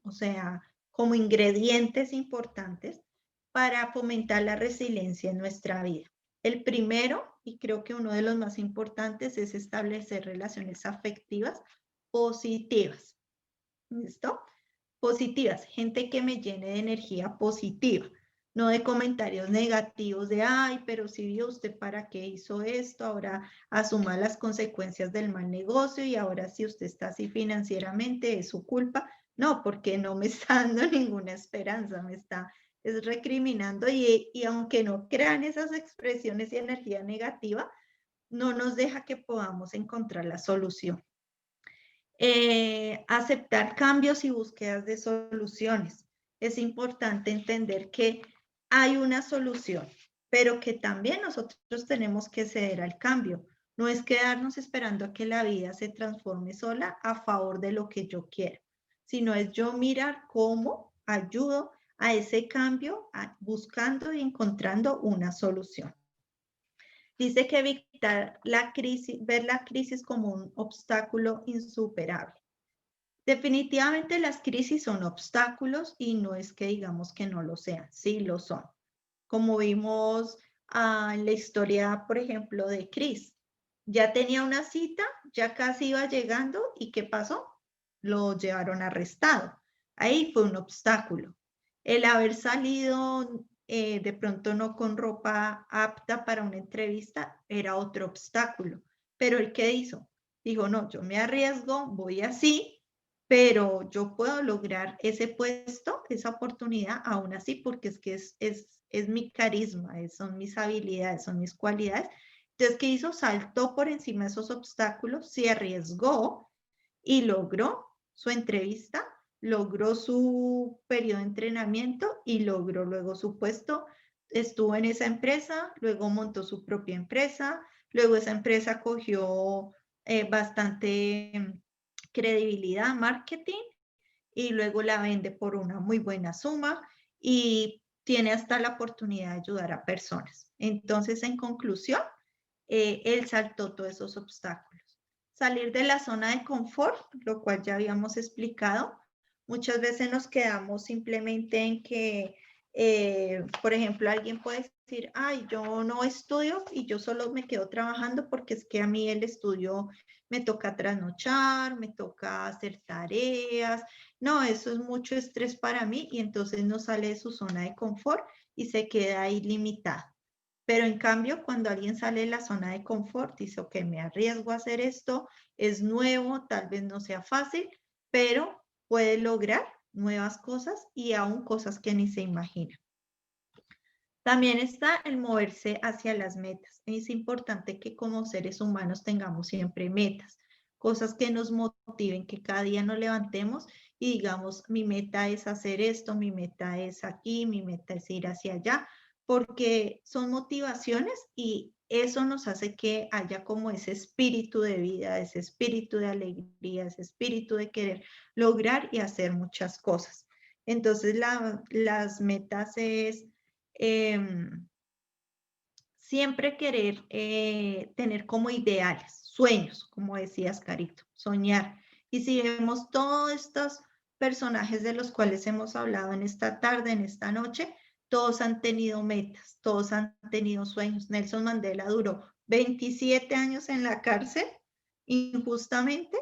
o sea, como ingredientes importantes para fomentar la resiliencia en nuestra vida. El primero, y creo que uno de los más importantes, es establecer relaciones afectivas positivas. ¿Listo? Positivas, gente que me llene de energía positiva, no de comentarios negativos de, ay, pero si vio usted para qué hizo esto, ahora asuma las consecuencias del mal negocio y ahora si usted está así financieramente es su culpa. No, porque no me está dando ninguna esperanza, me está recriminando y aunque no crean esas expresiones y energía negativa, no nos deja que podamos encontrar la solución. Aceptar cambios y búsquedas de soluciones. Es importante entender que hay una solución, pero que también nosotros tenemos que ceder al cambio. No es quedarnos esperando a que la vida se transforme sola a favor de lo que yo quiero, sino es yo mirar cómo ayudo a ese cambio, buscando y encontrando una solución. Dice que evitar la crisis, ver la crisis como un obstáculo insuperable. Definitivamente las crisis son obstáculos y no es que digamos que no lo sean, sí lo son. Como vimos en la historia, por ejemplo, de Chris. Ya tenía una cita, ya casi iba llegando y ¿qué pasó? Lo llevaron arrestado. Ahí fue un obstáculo. El haber salido de pronto no con ropa apta para una entrevista era otro obstáculo. Pero ¿el qué hizo? Dijo, no, yo me arriesgo, voy así, pero yo puedo lograr ese puesto, esa oportunidad, aún así, porque es que es mi carisma, son mis habilidades, son mis cualidades. Entonces, ¿qué hizo? Saltó por encima de esos obstáculos, se arriesgó y logró su entrevista, logró su periodo de entrenamiento y logró luego su puesto. Estuvo en esa empresa, luego montó su propia empresa, luego esa empresa cogió bastante credibilidad, marketing, y luego la vende por una muy buena suma y tiene hasta la oportunidad de ayudar a personas. Entonces, en conclusión, él saltó todos esos obstáculos. Salir de la zona de confort, lo cual ya habíamos explicado. Muchas veces nos quedamos simplemente en que, por ejemplo, alguien puede decir, ay, yo no estudio y yo solo me quedo trabajando porque es que a mí el estudio me toca trasnochar, me toca hacer tareas. No, eso es mucho estrés para mí y entonces no sale de su zona de confort y se queda ahí limitado. Pero en cambio, cuando alguien sale de la zona de confort, dice, ok, me arriesgo a hacer esto, es nuevo, tal vez no sea fácil, pero puede lograr nuevas cosas y aún cosas que ni se imagina. También está el moverse hacia las metas. Es importante que como seres humanos tengamos siempre metas, cosas que nos motiven, que cada día nos levantemos y digamos, mi meta es hacer esto, mi meta es aquí, mi meta es ir hacia allá, porque son motivaciones y eso nos hace que haya como ese espíritu de vida, ese espíritu de alegría, ese espíritu de querer lograr y hacer muchas cosas. Entonces, las metas es siempre querer tener como ideales, sueños, como decías, Carito, soñar. Y si vemos todos estos personajes de los cuales hemos hablado en esta tarde, en esta noche, todos han tenido metas, todos han tenido sueños. Nelson Mandela duró 27 años en la cárcel, injustamente,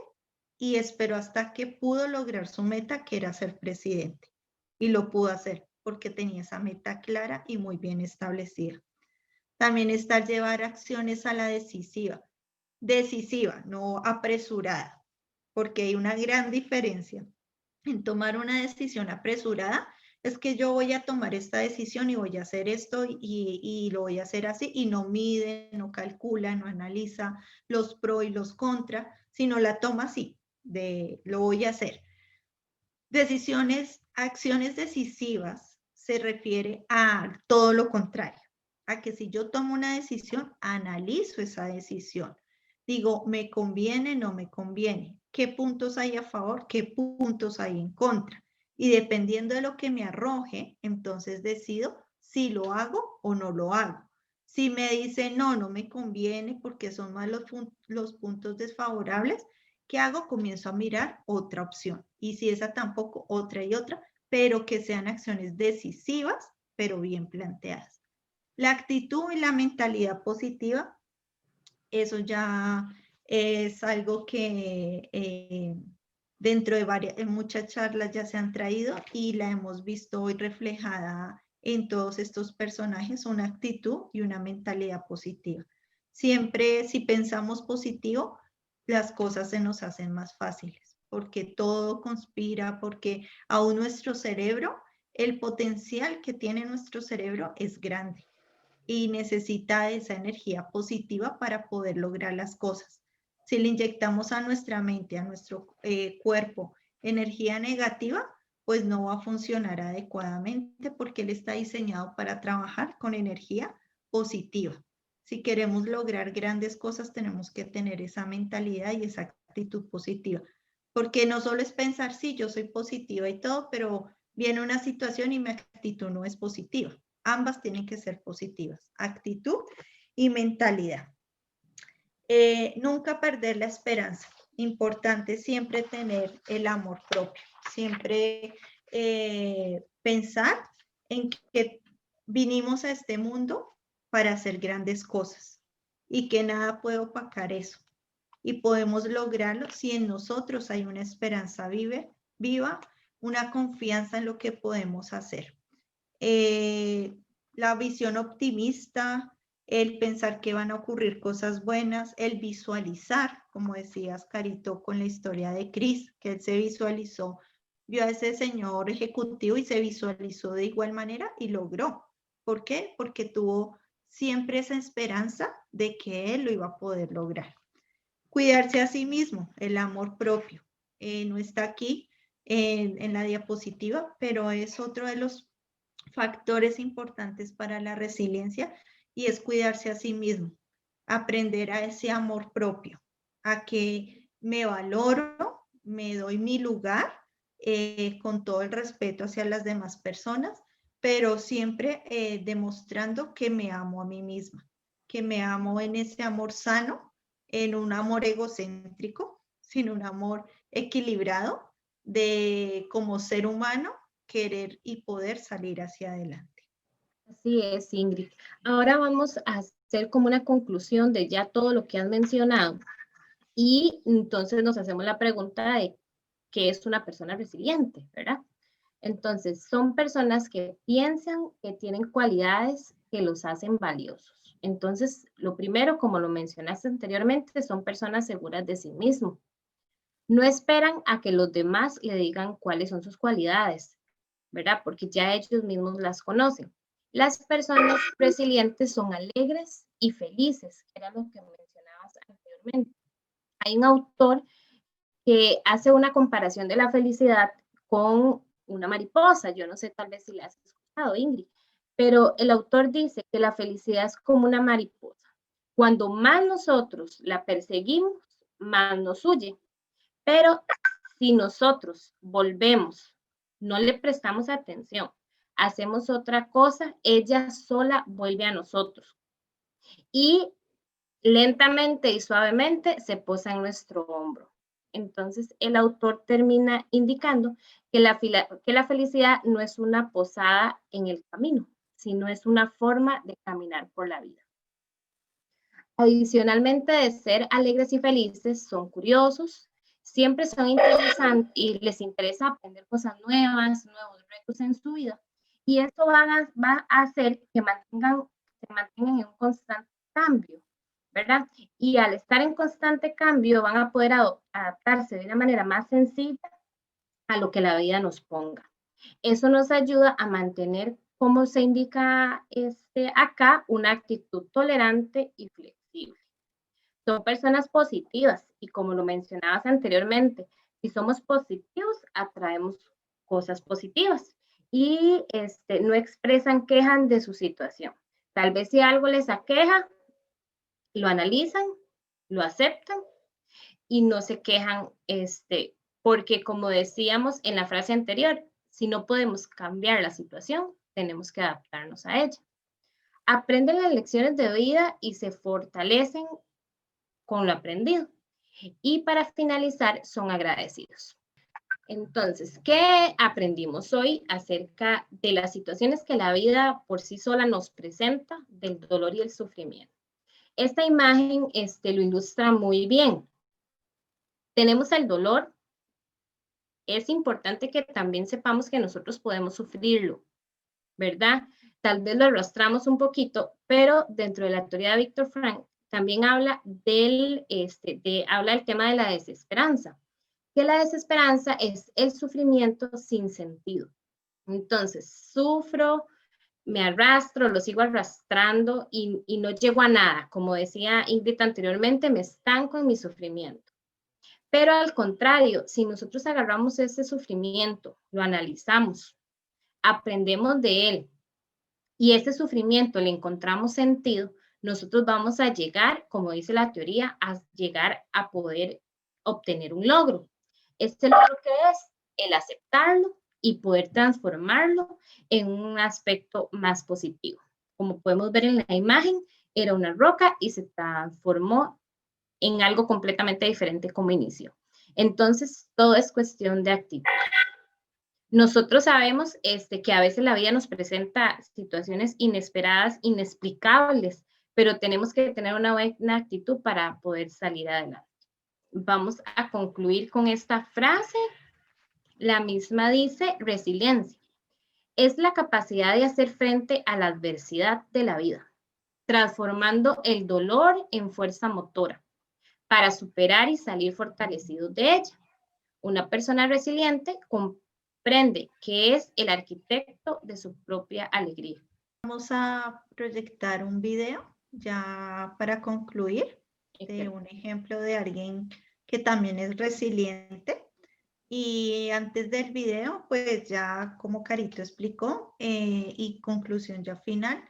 y esperó hasta que pudo lograr su meta, que era ser presidente. Y lo pudo hacer porque tenía esa meta clara y muy bien establecida. También está llevar acciones a la decisiva, no apresurada, porque hay una gran diferencia en tomar una decisión apresurada. Es que yo voy a tomar esta decisión y voy a hacer esto y lo voy a hacer así y no mide, no calcula, no analiza los pros y los contras, sino la toma así, lo voy a hacer. Acciones decisivas se refiere a todo lo contrario, a que si yo tomo una decisión, analizo esa decisión. Digo, ¿me conviene, no me conviene? ¿Qué puntos hay a favor? ¿Qué puntos hay en contra? Y dependiendo de lo que me arroje, entonces decido si lo hago o no lo hago. Si me dice, no, no me conviene porque son más los puntos desfavorables, ¿qué hago? Comienzo a mirar otra opción. Y si esa tampoco, otra y otra, pero que sean acciones decisivas, pero bien planteadas. La actitud y la mentalidad positiva, eso ya es algo que dentro de muchas charlas ya se han traído y la hemos visto hoy reflejada en todos estos personajes, una actitud y una mentalidad positiva. Siempre si pensamos positivo, las cosas se nos hacen más fáciles, porque todo conspira, porque aún nuestro cerebro, el potencial que tiene nuestro cerebro es grande y necesita esa energía positiva para poder lograr las cosas. Si le inyectamos a nuestra mente, a nuestro cuerpo, energía negativa, pues no va a funcionar adecuadamente porque él está diseñado para trabajar con energía positiva. Si queremos lograr grandes cosas, tenemos que tener esa mentalidad y esa actitud positiva. Porque no solo es pensar, sí, yo soy positiva y todo, pero viene una situación y mi actitud no es positiva. Ambas tienen que ser positivas, actitud y mentalidad. Nunca perder la esperanza. Importante siempre tener el amor propio, siempre pensar en que vinimos a este mundo para hacer grandes cosas y que nada puede opacar eso. Y podemos lograrlo si en nosotros hay una esperanza viva, una confianza en lo que podemos hacer. la visión optimista, el pensar que van a ocurrir cosas buenas, el visualizar, como decías, Carito, con la historia de Chris, que él se visualizó, vio a ese señor ejecutivo y se visualizó de igual manera y logró. ¿Por qué? Porque tuvo siempre esa esperanza de que él lo iba a poder lograr. Cuidarse a sí mismo, el amor propio. No está aquí en la diapositiva, pero es otro de los factores importantes para la resiliencia y es cuidarse a sí mismo, aprender a ese amor propio, a que me valoro, me doy mi lugar con todo el respeto hacia las demás personas, pero siempre demostrando que me amo a mí misma, que me amo en ese amor sano, en un amor egocéntrico, sino un amor equilibrado de como ser humano querer y poder salir hacia adelante. Así es, Ingrid. Ahora vamos a hacer como una conclusión de ya todo lo que has mencionado. Y entonces nos hacemos la pregunta de qué es una persona resiliente, ¿verdad? Entonces, son personas que piensan que tienen cualidades que los hacen valiosos. Entonces, lo primero, como lo mencionaste anteriormente, son personas seguras de sí mismos. No esperan a que los demás le digan cuáles son sus cualidades, ¿verdad? Porque ya ellos mismos las conocen. Las personas resilientes son alegres y felices, que era lo que mencionabas anteriormente. Hay un autor que hace una comparación de la felicidad con una mariposa. Yo no sé, tal vez si la has escuchado, Ingrid, pero el autor dice que la felicidad es como una mariposa. Cuando más nosotros la perseguimos, más nos huye. Pero si nosotros volvemos, no le prestamos atención, hacemos otra cosa, ella sola vuelve a nosotros. Y lentamente y suavemente se posa en nuestro hombro. Entonces, el autor termina indicando que la felicidad no es una posada en el camino, sino es una forma de caminar por la vida. Adicionalmente de ser alegres y felices, son curiosos, siempre son interesantes y les interesa aprender cosas nuevas, nuevos retos en su vida. Y esto va a hacer que se mantengan en un constante cambio, ¿verdad? Y al estar en constante cambio van a poder adaptarse de una manera más sencilla a lo que la vida nos ponga. Eso nos ayuda a mantener, como se indica acá, una actitud tolerante y flexible. Son personas positivas y como lo mencionabas anteriormente, si somos positivos, atraemos cosas positivas y no expresan quejas de su situación. Tal vez si algo les aqueja, lo analizan, lo aceptan y no se quejan, porque como decíamos en la frase anterior, si no podemos cambiar la situación, tenemos que adaptarnos a ella. Aprenden las lecciones de vida y se fortalecen con lo aprendido. Y para finalizar, son agradecidos. Entonces, ¿qué aprendimos hoy acerca de las situaciones que la vida por sí sola nos presenta, del dolor y el sufrimiento? Esta imagen lo ilustra muy bien. Tenemos el dolor. Es importante que también sepamos que nosotros podemos sufrirlo, ¿verdad? Tal vez lo arrastramos un poquito, pero dentro de la teoría de Víctor Frank también habla del tema de la desesperanza, que la desesperanza es el sufrimiento sin sentido. Entonces, sufro, me arrastro, lo sigo arrastrando y no llego a nada. Como decía Ingrid anteriormente, me estanco en mi sufrimiento. Pero al contrario, si nosotros agarramos ese sufrimiento, lo analizamos, aprendemos de él y ese sufrimiento le encontramos sentido, nosotros vamos a llegar, como dice la teoría, a llegar a poder obtener un logro. Este logro que es el aceptarlo y poder transformarlo en un aspecto más positivo. Como podemos ver en la imagen, era una roca y se transformó en algo completamente diferente como inició. Entonces, todo es cuestión de actitud. Nosotros sabemos que a veces la vida nos presenta situaciones inesperadas, inexplicables, pero tenemos que tener una buena actitud para poder salir adelante. Vamos a concluir con esta frase. La misma dice resiliencia. es la capacidad de hacer frente a la adversidad de la vida, transformando el dolor en fuerza motora para superar y salir fortalecidos de ella. Una persona resiliente comprende que es el arquitecto de su propia alegría. Vamos a proyectar un video ya para concluir de un ejemplo de alguien que también es resiliente. Y antes del video, pues ya como Carito explicó y conclusión ya final,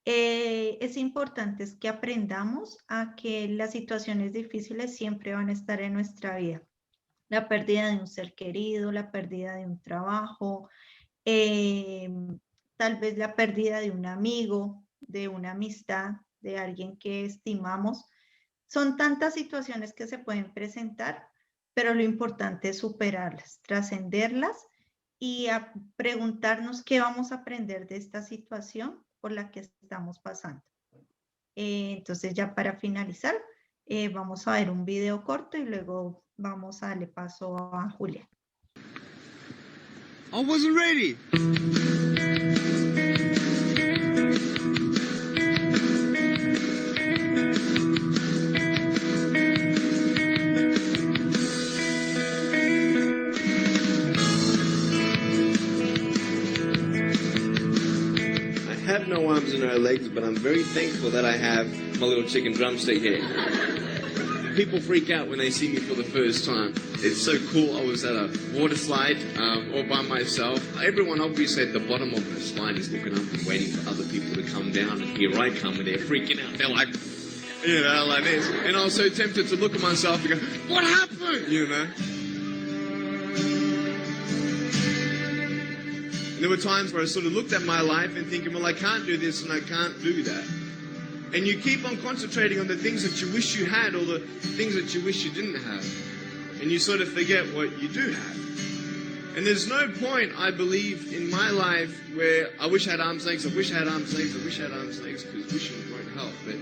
es importante es que aprendamos a que las situaciones difíciles siempre van a estar en nuestra vida. La pérdida de un ser querido, la pérdida de un trabajo, tal vez la pérdida de un amigo, de una amistad, de alguien que estimamos. Son tantas situaciones que se pueden presentar, pero lo importante es superarlas, trascenderlas y a preguntarnos qué vamos a aprender de esta situación por la que estamos pasando. Entonces ya para finalizar, vamos a ver un video corto y luego vamos a darle paso a Julia. I wasn't ready. I have no arms and no legs, but I'm very thankful that I have my little chicken drumstick here. People freak out when they see me for the first time. It's so cool. I was at a water slide all by myself. Everyone obviously at the bottom of the slide is looking up and waiting for other people to come down, and here I come and they're freaking out. They're like, you know, like this. And I was so tempted to look at myself and go, what happened? You know? And there were times where I sort of looked at my life and thinking, well, I can't do this and I can't do that. And you keep on concentrating on the things that you wish you had or the things that you wish you didn't have. And you sort of forget what you do have. And there's no point, I believe, in my life where I wish I had arms and legs, I wish I had arms and legs, I wish I had arms and legs, because wishing won't help. But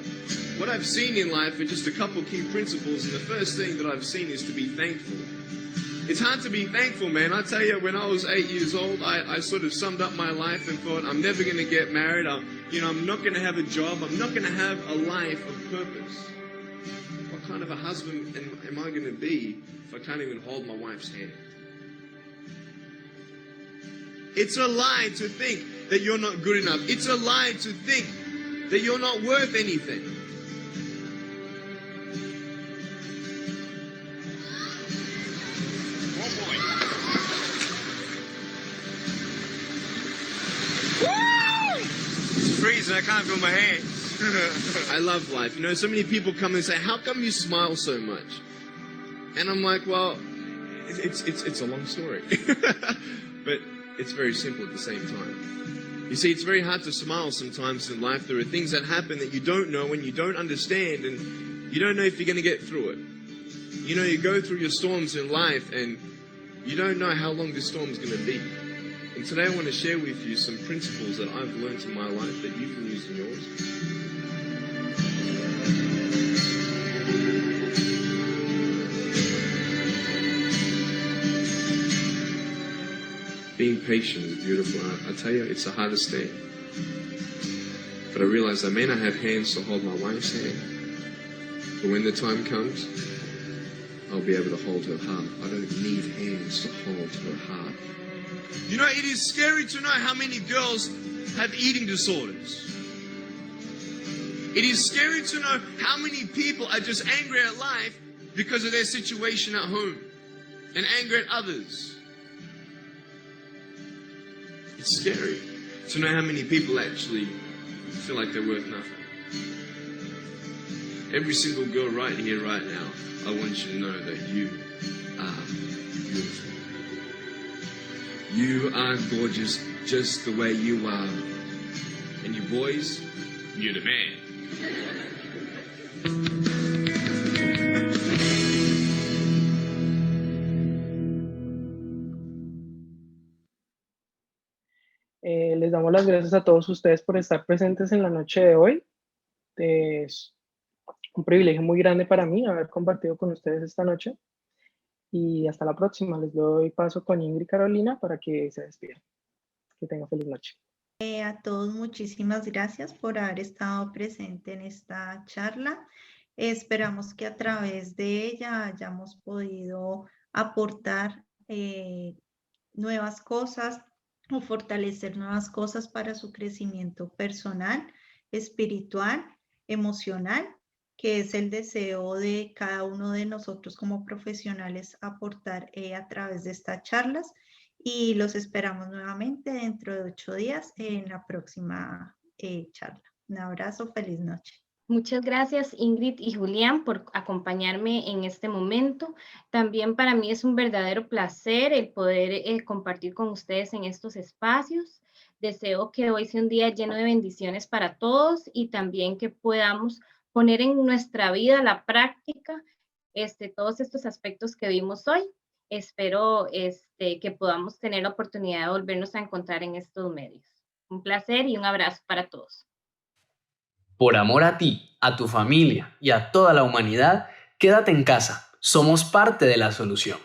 what I've seen in life are just a couple key principles, and the first thing that I've seen is to be thankful. It's hard to be thankful, man. I tell you, when I was 8 years old, I sort of summed up my life and thought, I'm never going to get married. I'm not going to have a job. I'm not going to have a life of purpose. What kind of a husband am I going to be if I can't even hold my wife's hand? It's a lie to think that you're not good enough. It's a lie to think that you're not worth anything. Freezing, I can't feel my hands. I love life. You know, so many people come and say, how come you smile so much? And I'm like, well, it's a long story. But it's very simple at the same time. You see, it's very hard to smile sometimes in life. There are things that happen that you don't know and you don't understand, and you don't know if you're going to get through it. You know, you go through your storms in life and you don't know how long this storm's going to be. And today I want to share with you some principles that I've learned in my life that you can use in yours. Being patient is beautiful. I tell you, it's the hardest thing. But I realize I may not have hands to hold my wife's hand, but when the time comes, I'll be able to hold her heart. I don't need hands to hold her heart. You know, it is scary to know how many girls have eating disorders. It is scary to know how many people are just angry at life because of their situation at home and angry at others. It's scary to know how many people actually feel like they're worth nothing. Every single girl right here, right now, I want you to know that you are beautiful. You are gorgeous just the way you are. And you boys, you're the man. Les damos las gracias a todos ustedes por estar presentes en la noche de hoy. Es un privilegio muy grande para mí haber compartido con ustedes esta noche. Y hasta la próxima. Les doy paso con Ingrid y Carolina para que se despidan. Que tenga feliz noche. A todos muchísimas gracias por haber estado presente en esta charla. Esperamos que a través de ella hayamos podido aportar nuevas cosas o fortalecer nuevas cosas para su crecimiento personal, espiritual, emocional, que es el deseo de cada uno de nosotros como profesionales aportar a través de estas charlas. Y los esperamos nuevamente dentro de 8 días en la próxima charla. Un abrazo, feliz noche. Muchas gracias, Ingrid y Julián, por acompañarme en este momento. También para mí es un verdadero placer el poder compartir con ustedes en estos espacios. Deseo que hoy sea un día lleno de bendiciones para todos y también que podamos poner en nuestra vida la práctica todos estos aspectos que vimos hoy. Espero que podamos tener la oportunidad de volvernos a encontrar en estos medios. Un placer y un abrazo para todos. Por amor a ti, a tu familia y a toda la humanidad, quédate en casa. Somos parte de la solución.